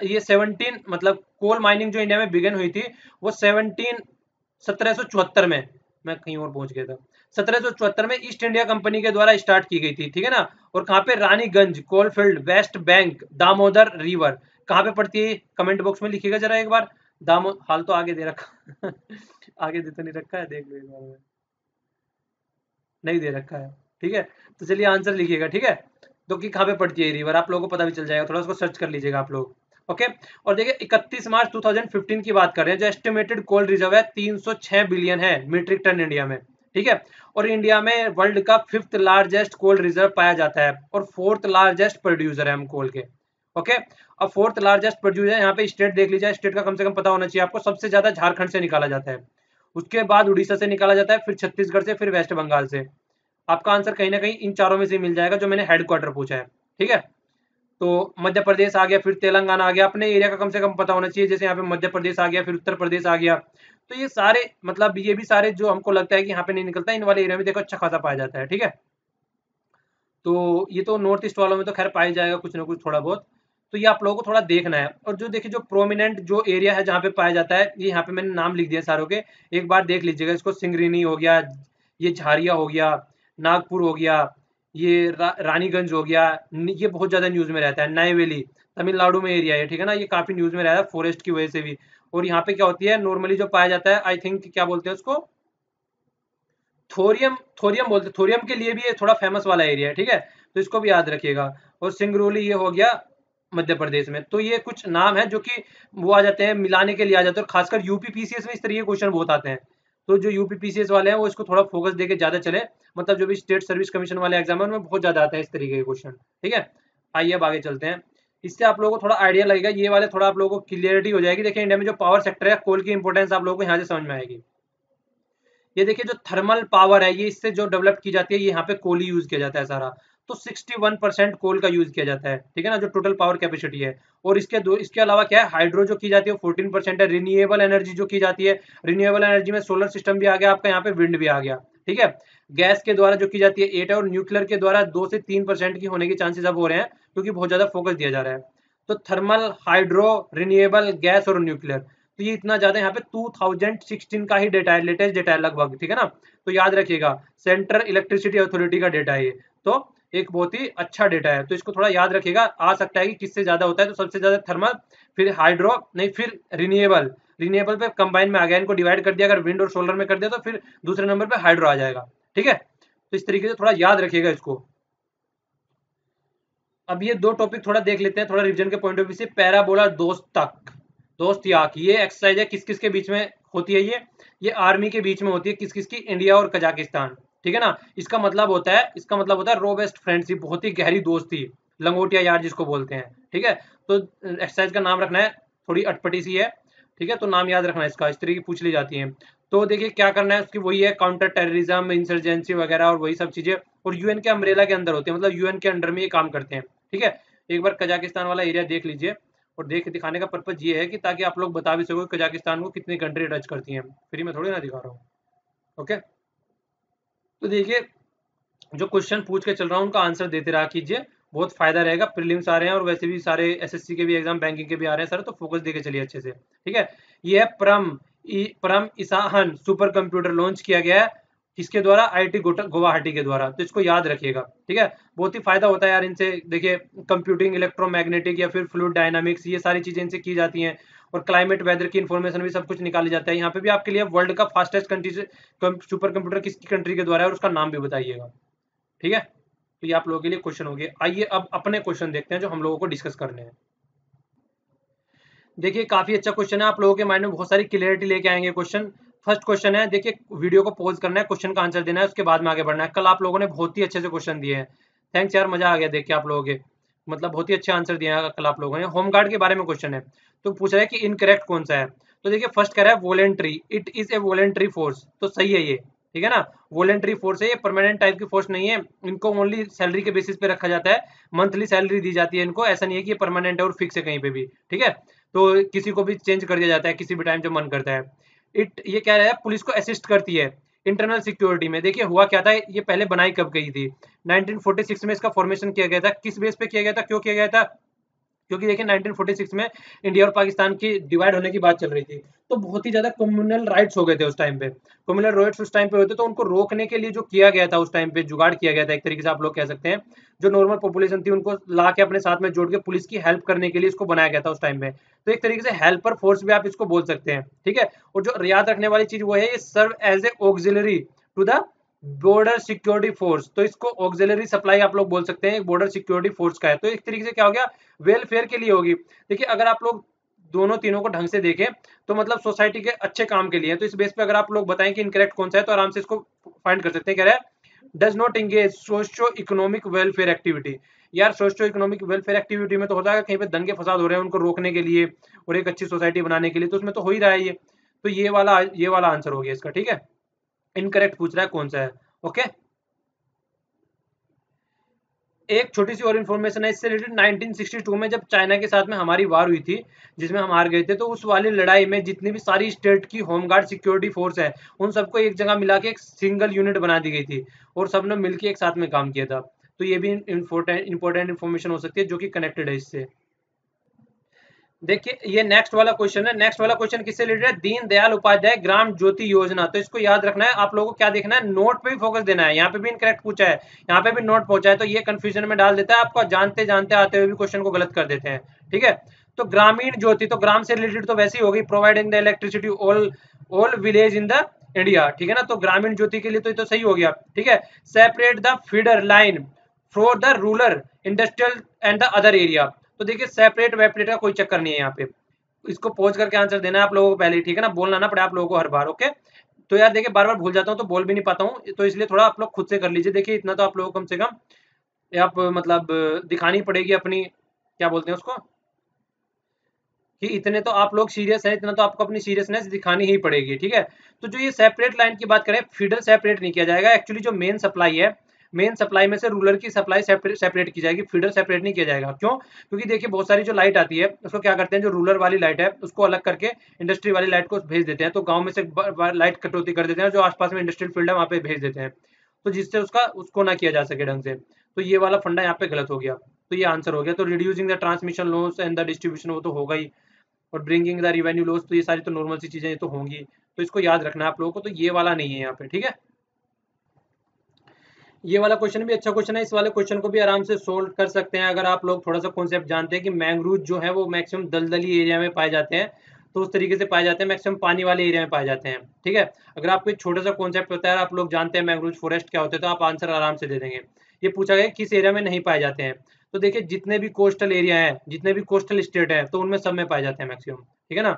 S1: ये 17, मतलब कोल माइनिंग जो इंडिया में बिगिन हुई थी वो 1774 में, मैं कहीं और पहुंच गया था, 1774 में ईस्ट इंडिया कंपनी के द्वारा स्टार्ट की गई थी। ठीक है ना, और कहाँ पे, Raniganj coalfield, West Bank, Damodar river, कहाँ पे पड़ती है कमेंट बॉक्स में लिखिएगा जरा एक बार। दामो हाल तो आगे दे रखा आगे दे तो नहीं रखा है, देख लो एक बार में, नहीं दे रखा है। ठीक है, तो चलिए आंसर लिखिएगा। ठीक है, तो कि कहाँ पे पड़ती है रिवर, आप लोगों को पता भी चल जाएगा, थोड़ा उसको सर्च कर लीजिएगा आप लोग। ओके, और देखिए 31 मार्च 2015 की बात कर रहे हैं, जो एस्टिमेटेड कोल रिजर्व है 306 बिलियन है मीट्रिक टन इंडिया में। ठीक है, और इंडिया में वर्ल्ड का 5th लार्जेस्ट कोल रिजर्व पाया जाता है और 4th लार्जेस्ट प्रोड्यूसर है हम कोल के। ओके, अब 4th लार्जेस्ट प्रोड्यूसर, यहाँ पे स्टेट देख लीजिए, स्टेट का कम से कम पता होना चाहिए आपको। सबसे ज्यादा झारखंड से निकाला जाता है, उसके बाद उड़ीसा से निकाला जाता है, फिर छत्तीसगढ़ से, फिर वेस्ट बंगाल से। आपका आंसर कहीं ना कहीं इन चारों में से मिल जाएगा जो मैंने हेडक्वार्टर पूछा है। ठीक है, तो मध्य प्रदेश आ गया, फिर तेलंगाना आ गया, अपने एरिया का कम से कम पता होना चाहिए, जैसे यहाँ पे मध्य प्रदेश आ गया, फिर उत्तर प्रदेश आ गया। तो ये सारे, मतलब ये भी सारे जो हमको लगता है कि यहाँ पे नहीं निकलता, इन वाले एरिया में देखो अच्छा खासा पाया जाता है। ठीक है, तो ये तो नॉर्थ ईस्ट वालों में तो खैर पाया जाएगा कुछ ना कुछ थोड़ा बहुत। तो ये आप लोगों को थोड़ा देखना है। और जो देखिए जो प्रोमिनेंट जो एरिया है जहाँ पे पाया जाता है, ये यहाँ पे मैंने नाम लिख दिया सारों के, एक बार देख लीजिएगा इसको। सिंगरिनी हो गया, ये झारिया हो गया, नागपुर हो गया, ये रानीगंज हो गया, ये बहुत ज्यादा न्यूज में रहता है। नईवेली तमिलनाडु में एरिया है, ठीक है ना, ये काफी न्यूज में रहता है फॉरेस्ट की वजह से भी। और यहाँ पे क्या होती है नॉर्मली जो पाया जाता है, आई थिंक क्या बोलते हैं उसको, थोरियम, थोरियम बोलते हैं, थोरियम के लिए भी ये थोड़ा फेमस वाला एरिया है। ठीक है, तो इसको भी याद रखिएगा। और सिंगरौली ये हो गया मध्य प्रदेश में। तो ये कुछ नाम है जो कि वो आ जाते हैं, मिलाने के लिए आ जाते हैं, और खासकर यूपी पीसीएस में इस तरीके के क्वेश्चन बहुत आते हैं। तो जो यूपी पीसीएस वाले हैं वो इसको थोड़ा फोकस देके ज्यादा चले, मतलब जो भी स्टेट सर्विस कमीशन वाले एग्जाम है उनमें बहुत ज्यादा आता है इस तरीके के क्वेश्चन। ठीक है, आइए अब आगे चलते हैं। इससे आप लोगों को थोड़ा आइडिया लगेगा, ये वाले थोड़ा आप लोगों को क्लियरिटी हो जाएगी। देखिए इंडिया में जो पावर सेक्टर है, कोल की इंपोर्टेंस आप लोगों को यहाँ से समझ में आएगी। ये देखिए जो थर्मल पावर है, ये इससे जो डेवलप की जाती है, ये यहाँ पे कोल ही यूज किया जाता है सारा। तो 61% कोल का यूज किया जाता है, ठीक है ना, जो टोटल पावर कैपेसिटी है। और इसके अलावा क्या है, हाइड्रो जो की जाती है 14% है। रिन्यूएबल एनर्जी जो की जाती है, रिन्यूएबल एनर्जी में सोलर सिस्टम भी आ गया आपका, यहाँ पे विंड भी आ गया, ठीक है। गैस के द्वारा जो की जाती है 8 है, और न्यूक्लियर के द्वारा 2 से 3% की होने के चांसेस अब हो रहे हैं, क्योंकि बहुत ज्यादा फोकस दिया जा रहा है। तो थर्मल, हाइड्रो, रिन्यूएबल, गैस और न्यूक्लियर, तो ये इतना ज्यादा यहाँ पे 2016 का ही डेटा है, लेटेस्ट डेटा है लगभग, ठीक है ना। तो याद रखिएगा, सेंट्रल इलेक्ट्रिसिटी अथॉरिटी का डेटा है ये, तो एक बहुत ही अच्छा डेटा है, तो इसको थोड़ा याद रखिएगा। आ सकता है कि किससे ज्यादा होता है, तो सबसे ज्यादा थर्मल, फिर हाइड्रो, नहीं फिर रिन्यूएबल। रिन्यूएबल पे कंबाइन में आ गया, इनको डिवाइड कर दिया, अगर विंड और सोलर में कर दिया तो फिर दूसरे नंबर पे हाइड्रो आ जाएगा, ठीक है। तो इस तरीके से थोड़ा याद रखिएगा इसको। अब ये दो टॉपिक थोड़ा देख लेते हैं, थोड़ा रिवीजन के पॉइंट ऑफ व्यू से। पैराबोला दोस्तक, दोस्त याक, ये एक्सरसाइज है, किस किस के बीच में होती है ये आर्मी के बीच में होती है, किस किस की, इंडिया और कजाकिस्तान, ठीक है ना। इसका मतलब होता है रोबेस्ट फ्रेंडशिप, बहुत ही गहरी दोस्ती, लंगोटिया यार जिसको बोलते हैं, ठीक है। तो एक्सरसाइज का नाम रखना है, थोड़ी अटपटी सी है, ठीक है, तो नाम याद रखना है इसका, इस तरीके की पूछ ली जाती है। तो देखिए क्या करना है उसकी, वही है काउंटर टेररिज्म, इंसर्जेंसी वगैरह, और वही सब चीजें, और यूएन के अम्ब्रेला के अंदर होती है, मतलब यूएन के अंडर में ये काम करते हैं, ठीक है। एक बार कजाकिस्तान वाला एरिया देख लीजिए, और दिखाने का पर्पज ये है कि ताकि आप लोग बता भी सको कजाकिस्तान को कितनी कंट्री टच करती हैं, फ्री में थोड़ी ना दिखा रहा हूँ, ओके। तो देखिए, जो क्वेश्चन पूछ के चल रहा हूँ उनका आंसर देते रहा कीजिए, बहुत फायदा रहेगा। प्रीलिम्स आ रहे हैं और वैसे भी सारे एसएससी के भी एग्जाम, बैंकिंग के भी आ रहे हैं सर, तो फोकस देके चलिए अच्छे से, ठीक है। ये है परम इसाहन सुपर कंप्यूटर, लॉन्च किया गया है किसके द्वारा, आईआईटी गुवाहाटी के द्वारा, तो इसको याद रखिएगा, ठीक है। बहुत ही फायदा होता है यार इनसे, देखिए कंप्यूटिंग, इलेक्ट्रोमैग्नेटिक या फिर फ्लूइड डायनामिक्स, ये सारी चीजें इनसे की जाती हैं, और क्लाइमेट वेदर की इन्फॉर्मेशन भी सब कुछ निकाली जाता है। यहाँ पे भी आपके लिए वर्ल्ड का फास्टेस्ट कंट्री सुपर कंप्यूटर किसकी कंट्री के द्वारा है और उसका नाम भी बताइएगा, ठीक है। तो ये आप लोगों के लिए क्वेश्चन हो गए। आइए अब अपने क्वेश्चन देखते हैं जो हम लोगों को डिस्कस करने हैं। देखिए काफी अच्छा क्वेश्चन है, आप लोगों के माइंड में बहुत सारी क्लियरिटी लेके आएंगे क्वेश्चन। फर्स्ट क्वेश्चन है, देखिए वीडियो को पॉज करना है, क्वेश्चन का आंसर देना है, उसके बाद में आगे बढ़ना है। कल आप लोगों ने बहुत ही अच्छे से क्वेश्चन दिए हैं, थैंक्स यार, मजा आ गया देख के आप लोगों के, मतलब बहुत ही अच्छे आंसर दिए हैं कल आप लोगों ने। होमगार्ड के बारे में क्वेश्चन है, तो पूछ रहा है कि इनकरेक्ट कौन सा है। तो देखिए फर्स्ट कह रहा है voluntary, it is a voluntary force, तो सही है ये, ठीक है ना। वॉलेंट्री फोर्स है ये, परमानेंट टाइप की फोर्स नहीं है, इनको ओनली सैलरी के बेसिस पे रखा जाता है, मंथली सैलरी दी जाती है इनको, ऐसा नहीं है कि ये परमानेंट है और फिक्स है कहीं पे भी, ठीक है। तो किसी को भी चेंज कर दिया जाता है किसी भी टाइम जब मन करता है। ये क्या है, पुलिस को असिस्ट करती है इंटरनल सिक्योरिटी में। देखिए हुआ क्या था, ये पहले बनाई कब गई थी, 1946 में इसका फॉर्मेशन किया गया था। किस बेस पे किया गया था, क्यों किया गया था, क्योंकि देखिए 1946 में इंडिया और पाकिस्तान की डिवाइड होने की बात चल रही थी, तो बहुत ही ज्यादा कम्युनल राइट्स हो गए थे उस टाइम पे, कम्युनल राइट्स उस टाइम पे होते, तो उनको रोकने के लिए जो किया गया था उस टाइम पे, जुगाड़ किया गया था एक तरीके से आप लोग कह सकते हैं। जो नॉर्मल पॉपुलेशन थी उनको ला के अपने साथ में जोड़ के पुलिस की हेल्प करने के लिए इसको बनाया गया था उस टाइम पे, तो एक तरीके से हेल्पर फोर्स भी आप इसको बोल सकते हैं, ठीक है। और जो याद रखने वाली चीज वो है, ये serve as a auxiliary to the border security force, तो इसको ऑक्सिलरी सप्लाई आप लोग बोल सकते हैं, बॉर्डर सिक्योरिटी फोर्स का है, तो एक तरीके से क्या हो गया, वेलफेयर के लिए होगी। देखिए अगर आप लोग दोनों तीनों को ढंग से देखें तो मतलब सोसाइटी के अच्छे काम के लिए, तो इस बेस पे अगर आप लोग बताएं कि इनकरेक्ट कौन सा है, तो आराम से इसको फाइंड कर सकते हैं। कह रहा है does not engage socio economic welfare activity, यार सोशो इकोनॉमिक वेलफेयर एक्टिविटी में तो होता है कहीं पे दंगे फसाद हो रहे हैं उनको रोकने के लिए और एक अच्छी सोसाइटी बनाने के लिए, तो उसमें तो हो ही रहा है ये, तो ये वाला आंसर हो गया इसका, ठीक है। इनकरेक्ट पूछ रहा है कौन सा है, ओके। एक छोटी सी और इन्फॉर्मेशन है इससे रिलेटेड, 1962 में जब चाइना के साथ में हमारी वार हुई थी, जिसमें हम हार गए थे, तो उस वाली लड़ाई में जितनी भी सारी स्टेट की होमगार्ड सिक्योरिटी फोर्स है, उन सबको एक जगह मिला के एक सिंगल यूनिट बना दी गई थी, और सबने मिलकर एक साथ में काम किया था। तो ये भी इंपॉर्टेंट इन्फॉर्मेशन हो सकती है जो कि कनेक्टेड है इससे। देखिए ये नेक्स्ट वाला क्वेश्चन है, नेक्स्ट वाला क्वेश्चन किससे रिलेटेड है, दीन दयाल उपाध्याय ग्राम ज्योति योजना, तो इसको याद रखना है आप लोगों को, क्या देखना है, नोट पे भी फोकस देना है। यहाँ पे भी इनकरेक्ट पूछा है, यहाँ पे भी नोट पहुंचा है, तो ये कंफ्यूजन में डाल देता है आपको, जानते जानते आते हुए भी क्वेश्चन को गलत कर देते हैं, ठीक है। तो ग्रामीण ज्योति, तो ग्राम से रिलेटेड तो वैसे ही होगी, providing the electricity all village in the India, ठीक है ना, तो ग्रामीण ज्योति के लिए तो सही हो गया, ठीक है। Separate the feeder line for the rural industrial and the other area, तो देखिए सेपरेट वेपरेट का कोई चक्कर नहीं है यहाँ पे, इसको पहुंच करके आंसर देना है आप लोगों को पहले, ठीक है ना, बोलना ना पड़े आप लोगों को हर बार, ओके। तो यार देखिए बार बार भूल जाता हूँ तो बोल भी नहीं पाता हूँ, तो इसलिए थोड़ा आप लोग खुद से कर लीजिए। देखिए इतना तो आप लोगों को कम से कम आप मतलब दिखानी पड़ेगी अपनी, क्या बोलते हैं उसको, कि इतने तो आप लोग सीरियस हैं, इतना तो आपको अपनी सीरियसनेस दिखानी ही पड़ेगी, ठीक है। तो जो ये सेपरेट लाइन की बात करें, फीडर सेपरेट नहीं किया जाएगा, एक्चुअली जो मेन सप्लाई है मेन सप्लाई में से रूरल की सप्लाई सेपरेट की जाएगी, फीडर सेपरेट नहीं किया जाएगा। क्यों? क्योंकि देखिए बहुत सारी जो लाइट आती है उसको क्या करते हैं, जो रूरल वाली लाइट है उसको अलग करके इंडस्ट्री वाली लाइट को भेज देते हैं, तो गाँव में से लाइट कटौती कर देते हैं, जो आसपास में इंडस्ट्रियल फील्ड है वहाँ पे भेज देते हैं, तो जिससे उसको ना किया जा सके ढंग से। तो ये वाला फंडा यहाँ पे गलत हो गया, तो ये आंसर हो गया। तो reducing the transmission loss and the distribution, वो तो होगा ही, और ब्रिंगिंग द रिवेन्यू लॉस, तो ये सारी तो नॉर्मल सी चीजें ये तो होंगी, तो इसको याद रखना है आप लोगों को, तो ये वाला नहीं है यहाँ पे, ठीक है। ये वाला क्वेश्चन भी अच्छा क्वेश्चन है, इस वाले क्वेश्चन को भी आराम से सोल्व कर सकते हैं अगर आप लोग थोड़ा सा कॉन्सेप्ट जानते हैं कि मैंग्रोव जो है वो मैक्सिमम दलदली एरिया में पाए जाते हैं, तो उस तरीके से पाए जाते हैं, मैक्सिमम पानी वाले एरिया में पाए जाते हैं, ठीक है। अगर आपको एक छोटा सा कॉन्सेप्ट पता है, आप लोग जानते हैं मैंग्रोव फॉरेस्ट क्या होते हैं, तो आप आंसर आराम से दे देंगे। ये पूछा गया किस एरिया में नहीं पाए जाते हैं, तो देखिए जितने भी कोस्टल एरिया है, जितने भी कोस्टल स्टेट है, तो उनमें सब में पाए जाते हैं मैक्सिमम, ठीक है ना।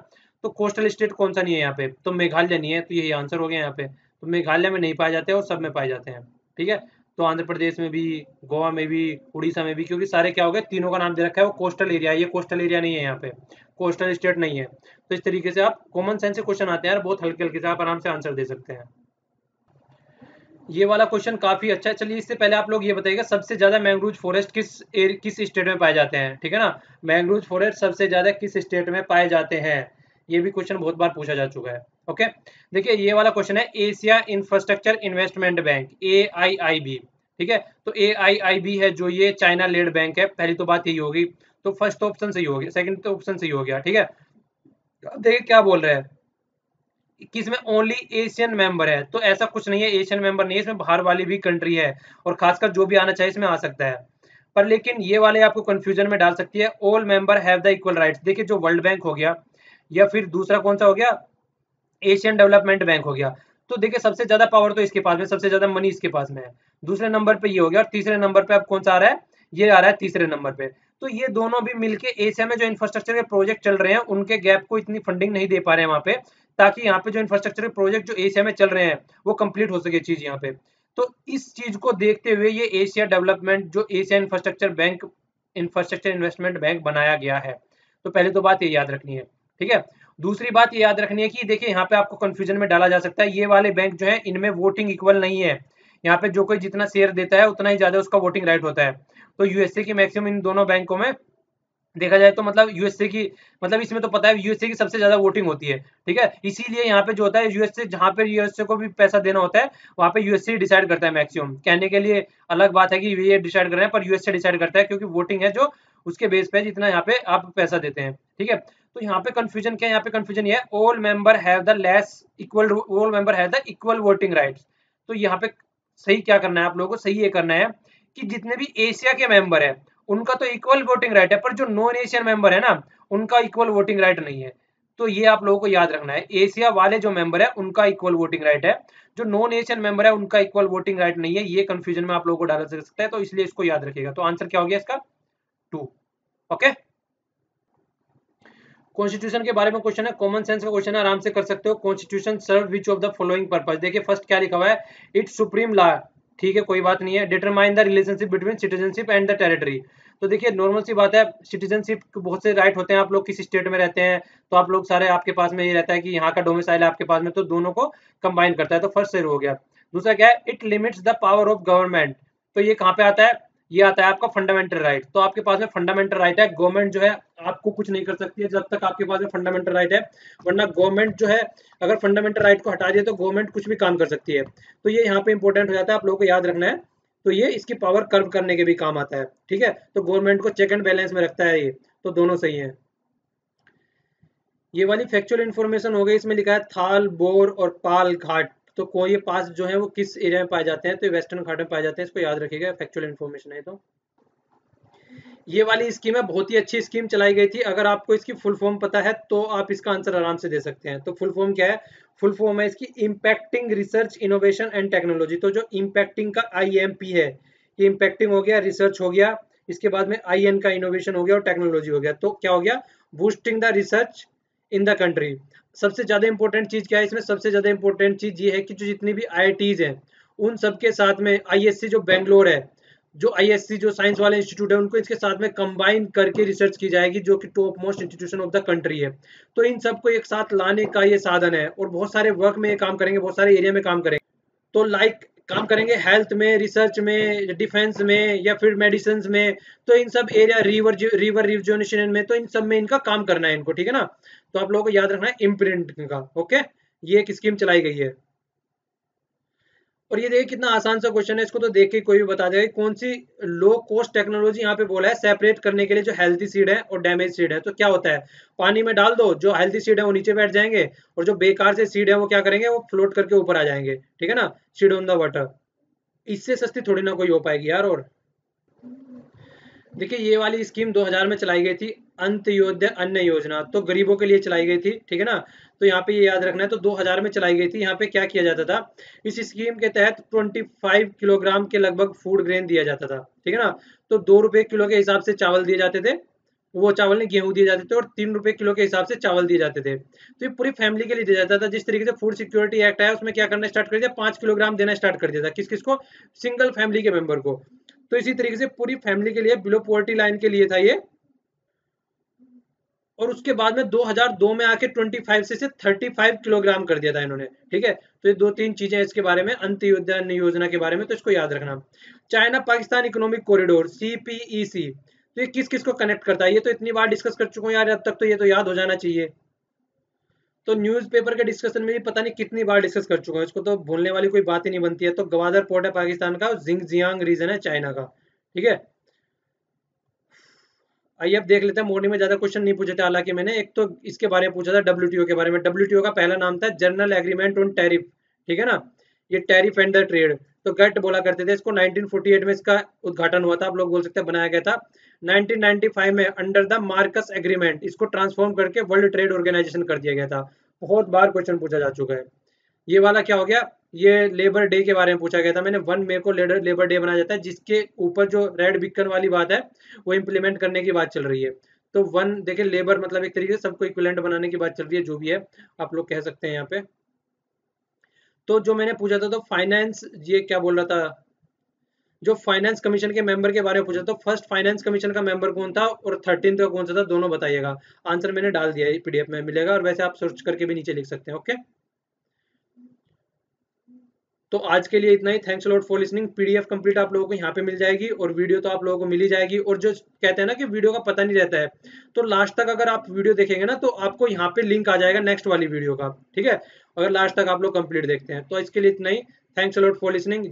S1: तो कोस्टल स्टेट कौन सा नहीं है यहाँ पे, तो मेघालय नहीं है, तो यही आंसर हो गया यहाँ पे। तो मेघालय में नहीं पाए जाते और सब में पाए जाते हैं, ठीक है। तो आंध्र प्रदेश में भी, गोवा में भी, उड़ीसा में भी, क्योंकि सारे क्या हो गए, तीनों का नाम दे रखा है, वो कोस्टल एरिया है, ये कोस्टल एरिया नहीं है, यहाँ पे कोस्टल स्टेट नहीं है। तो इस तरीके से आप कॉमन सेंस से क्वेश्चन आते हैं यार, बहुत हल्के हल्के से आप आराम से आंसर दे सकते हैं। ये वाला क्वेश्चन काफी अच्छा है। चलिए इससे पहले आप लोग ये बताइएगा सबसे ज्यादा मैंग्रोव फॉरेस्ट किस स्टेट में पाए जाते हैं, ठीक है ना। मैंग्रोव फॉरेस्ट सबसे ज्यादा किस स्टेट में पाए जाते हैं, ये भी क्वेश्चन बहुत बार पूछा जा चुका है। ओके, देखिए ये वाला क्वेश्चन है, Asia infrastructure investment bank, AIIB, ठीक है। तो AIIB है जो ये चाइना लेड बैंक है, पहली तो बात यही होगी, तो फर्स्ट ऑप्शन सही हो गया, सेकंड तो ऑप्शन सही हो गया, ठीक है। देखिए क्या बोल रहे हैं कि इसमें ओनली एशियन मेंबर है, तो ऐसा कुछ नहीं है, एशियन मेंबर नहीं है, इसमें बाहर वाली भी कंट्री है, और खासकर जो भी आना चाहिए इसमें आ सकता है। पर लेकिन ये वाले आपको कंफ्यूजन में डाल सकती है, all member have the equal rights. देखिए जो वर्ल्ड बैंक हो गया, या फिर दूसरा कौन सा हो गया, एशियन डेवलपमेंट बैंक हो गया, तो देखिए सबसे ज्यादा पावर तो इसके पास में, सबसे ज्यादा मनी इसके पास में है। दूसरे नंबर पे ये हो गया, और तीसरे नंबर पे अब कौन सा आ रहा है, ये आ रहा है तीसरे नंबर पे। तो ये दोनों भी मिलके एशिया में जो इंफ्रास्ट्रक्चर के प्रोजेक्ट चल रहे हैं उनके गैप को इतनी फंडिंग नहीं दे पा रहे हैं वहां पे, ताकि यहाँ पे जो इंफ्रास्ट्रक्चर के प्रोजेक्ट जो एशिया में चल रहे हैं वो कंप्लीट हो सके चीज यहाँ पे। तो इस चीज को देखते हुए ये एशिया डेवलपमेंट जो Asia infrastructure bank, infrastructure investment bank बनाया गया है। तो पहले तो बात ये याद रखनी है, ठीक है। दूसरी बात ये याद रखनी है कि देखिए यहाँ पे आपको कंफ्यूजन में डाला जा सकता है, ये वाले बैंक जो है इनमें वोटिंग इक्वल नहीं है, यहाँ पे जो कोई जितना शेयर देता है उतना ही ज्यादा उसका वोटिंग राइट होता है। तो यूएसए की मैक्सिमम इन दोनों बैंकों में देखा जाए तो मतलब यूएसए की, मतलब इसमें तो पता है यूएसए की सबसे ज्यादा वोटिंग होती है, ठीक है। इसीलिए यहाँ पे जो होता है यूएसए, जहाँ पे यूएसए को भी पैसा देना होता है वहाँ पे यूएसए डिसाइड करता है मैक्सिमम। कहने के लिए अलग बात है कि ये डिसाइड कर रहे हैं, पर यूएसए डिसाइड करता है, क्योंकि वोटिंग है जो उसके बेस पे जितना यहाँ पे आप पैसा देते हैं, ठीक है। तो यहाँ पे कंफ्यूजन क्या है, यहाँ पे कंफ्यूजन ये है, all member have the less equal, all member have the equal voting rights. तो यहाँ पे सही क्या करना है आप लोगों को, सही ये करना है कि जितने भी एशिया के मेंबर है उनका तो इक्वल वोटिंग राइट है, पर जो नॉन एशियन मेंबर है ना उनका इक्वल वोटिंग राइट नहीं है। तो ये आप लोगों को याद रखना है, एशिया वाले जो मेंबर है उनका इक्वल वोटिंग राइट है, जो नॉन एशियन मेंबर है उनका इक्वल वोटिंग राइट नहीं है। ये कंफ्यूजन में आप लोगों को डाला जा सकता है, तो इसलिए इसको याद रखिएगा। तो आंसर क्या हो गया इसका, 2। ओके, कॉन्स्टिट्यूशन के बारे में क्वेश्चन है, कॉमन सेंस का क्वेश्चन है, आराम से कर सकते हो। Constitution serve which of the following purpose, देखिए फर्स्ट क्या लिखा हुआ है, इट्स सुप्रीम लॉ, ठीक है कोई बात नहीं है। Determine the relationship between citizenship and the territory, तो देखिए नॉर्मल सी बात है, सिटीजनशिप बहुत से राइट होते हैं, आप लोग किस स्टेट में रहते हैं, तो आप लोग सारे आपके पास में ये रहता है कि यहाँ का डोमिसाइल है आपके पास में, तो दोनों को कंबाइन करता है, तो फर्स्ट सही हो गया। दूसरा क्या है, it limits the power of government, तो ये कहाँ पे आता है, ये आता है आपका फंडामेंटल राइट। तो आपके पास में फंडामेंटल राइट है, गवर्नमेंट जो है आपको कुछ नहीं कर सकती है जब तक आपके पास में फंडामेंटल राइट है, वरना गवर्नमेंट जो है अगर फंडामेंटल राइट को हटा दिया तो गवर्नमेंट कुछ भी काम कर सकती है। तो ये यहाँ पे इंपॉर्टेंट हो जाता है, आप लोगों को याद रखना है। तो ये इसकी पावर कर्व करने के भी काम आता है, ठीक है। तो गवर्नमेंट को चेक एंड बैलेंस में रखता है ये, तो दोनों सही है। ये वाली फैक्चुअल इन्फॉर्मेशन हो गई, इसमें लिखा है थाल, बोर और पाल घाट, तो कोई ये पास जो है वो किस एरिया में पाए जाते हैं, तो वेस्टर्न घाट में पाए जाते हैं, इसको याद रखिएगा, फैक्चुअल इन्फॉर्मेशन है। तो ये वाली स्कीम है, बहुत ही अच्छी स्कीम चलाई गई थी, अगर आपको इसकी फुल फॉर्म पता है तो आप इसका आंसर आराम से दे सकते हैं। तो फुल फॉर्म क्या है, फुल फॉर्म है इसकी impacting research innovation and technology. तो जो इम्पैक्टिंग का IMP है, ये इम्पैक्टिंग हो गया, रिसर्च हो गया, इसके बाद में IN का इनोवेशन हो गया और टेक्नोलॉजी हो गया। तो क्या हो गया, boosting the research in the country. सबसे ज्यादा इंपॉर्टेंट चीज क्या है इसमें, सबसे ज्यादा इंपॉर्टेंट चीज ये है कि जो जितनी भी IITs हैं उन सबके साथ में ISC जो बेंगलोर है, जो ISC जो साइंस वाले इंस्टीट्यूट है, उनको इसके साथ में कंबाइन करके रिसर्च की जाएगी, जो कि top most institution of the country है। तो इन सबको एक साथ लाने का ये साधन है, और बहुत सारे वर्क में ये काम करेंगे, बहुत सारे एरिया में काम करेंगे। तो लाइक काम करेंगे हेल्थ में, रिसर्च में, डिफेंस में या फिर मेडिसिन में। तो इन सब एरिया, रिवर रिजुवनेशन में, तो इन सब में इनका काम करना है इनको, ठीक है ना। तो आप लोगों को याद रखना है इम्प्रिंट का। ओके, ये एक स्कीम चलाई गई है। और ये देखिए कितना आसान सा क्वेश्चन है, इसको तो देख के कोई भी बता देगा कि कौन सी लो कॉस्ट टेक्नोलॉजी यहाँ पे बोला है सेपरेट करने के लिए जो हेल्थी सीड है और डैमेज सीड है। तो क्या होता है, पानी में डाल दो, जो हेल्थी सीड है वो नीचे बैठ जाएंगे, और जो बेकार से सीड है वो क्या करेंगे, वो फ्लोट करके ऊपर आ जाएंगे, ठीक है ना, सीड ऑन द वाटर। इससे सस्ती थोड़ी ना कोई हो पाएगी यार। और देखिए ये वाली स्कीम 2000 में चलाई गई थी, अंत्योदय अन्न योजना, तो गरीबों के लिए चलाई गई थी, ठीक है ना। तो यहाँ पे ये याद रखना है, तो 2000 में चलाई गई थी। यहाँ पे क्या किया जाता था, इस स्कीम के तहत 25 किलोग्राम के लगभग फूड ग्रेन दिया जाता था, ठीक है ना। तो 2 रुपए किलो के हिसाब से चावल दिए जाते थे, वो चावल नहीं गेहूं दिए जाते थे, और 3 रुपए किलो के हिसाब से चावल दिए जाते थे। तो ये पूरी फैमिली के लिए दिया जाता था। जिस तरीके से फूड सिक्योरिटी एक्ट आया उसमें क्या करना स्टार्ट कर दिया, 5 किलोग्राम देना स्टार्ट कर दिया था, किस किस को, सिंगल फैमिली के मेंबर को। तो इसी तरीके से पूरी फैमिली के लिए बिलो पॉवर्टी लाइन के लिए था ये। और उसके बाद में 2002 में आके 25 से 35 किलोग्राम कर दिया था इन्होंने, ठीक है। तो ये दो तीन चीजें इसके बारे में, अंत्योदय योजना के बारे में, तो इसको याद रखना। China Pakistan economic corridor, CPEC, तो ये किस किस को कनेक्ट करता है, ये तो इतनी बार डिस्कस कर चुका हूँ यार अब तक, तो ये तो याद हो जाना चाहिए। तो न्यूज़पेपर के डिस्कशन में भी पता नहीं कितनी बार डिस्कस कर चुका हूँ, इसको तो भूलने वाली कोई बात ही नहीं बनती है। तो गवादर पोर्ट है पाकिस्तान का, जिंगजियांग रीजन है चाइना का, ठीक है। आइए अब देख लेते हैं, मॉर्निंग में ज्यादा क्वेश्चन नहीं पूछे थे हालांकि मैंने, एक तो इसके बारे में पूछा था डब्ल्यूटीओ के बारे में। डब्ल्यूटीओ का पहला नाम था जनरल एग्रीमेंट ऑन टैरिफ, ठीक है ना, ये टैरिफ एंड द ट्रेड, तो गट बोला करते थे इसको। 1948 में इसका उद्घाटन हुआ था, आप लोग बोल सकते हैं बनाया गया था। 1995 में अंडर द मार्कस एग्रीमेंट इसको ट्रांसफॉर्म करके वर्ल्ड ट्रेड ऑर्गेनाइजेशन कर दिया गया था। बहुत बार क्वेश्चन पूछा जा चुका है। ये वाला क्या हो गया, ये लेबर डे के बारे में पूछा गया था मैंने। 1 मई को लेबर डे बनाया जाता है, जिसके ऊपर जो रेड बिकन वाली बात है वो इम्प्लीमेंट करने की बात चल रही है। तो वन देखिए, लेबर मतलब एक तरीके से सबको इक्विवेलेंट बनाने की बात चल रही है, जो भी है आप लोग कह सकते हैं यहाँ पे। तो जो मैंने पूछा था, तो फाइनेंस, ये क्या बोल रहा था, जो फाइनेंस कमीशन के मेंबर के बारे में पूछा, तो फर्स्ट फाइनेंस कमीशन का मेंबर कौन था और 13th का कौन सा था, दोनों बताइएगा। आंसर मैंने डाल दिया है, पीडीएफ में मिलेगा, और वैसे आप सर्च करके भी नीचे लिख सकते हैं। ओके, तो आज के लिए इतना ही। Thanks lot for listening. PDF complete आप लोगों को यहाँ पे मिल जाएगी, और वीडियो तो आप लोगों को मिल ही जाएगी। और जो कहते हैं ना कि वीडियो का पता नहीं रहता है, तो लास्ट तक अगर आप वीडियो देखेंगे ना, तो आपको यहाँ पे लिंक आ जाएगा नेक्स्ट वाली वीडियो का, ठीक है, अगर लास्ट तक आप लोग कंप्लीट देखते हैं। तो इसके लिए इतना ही। Thanks lot for listening.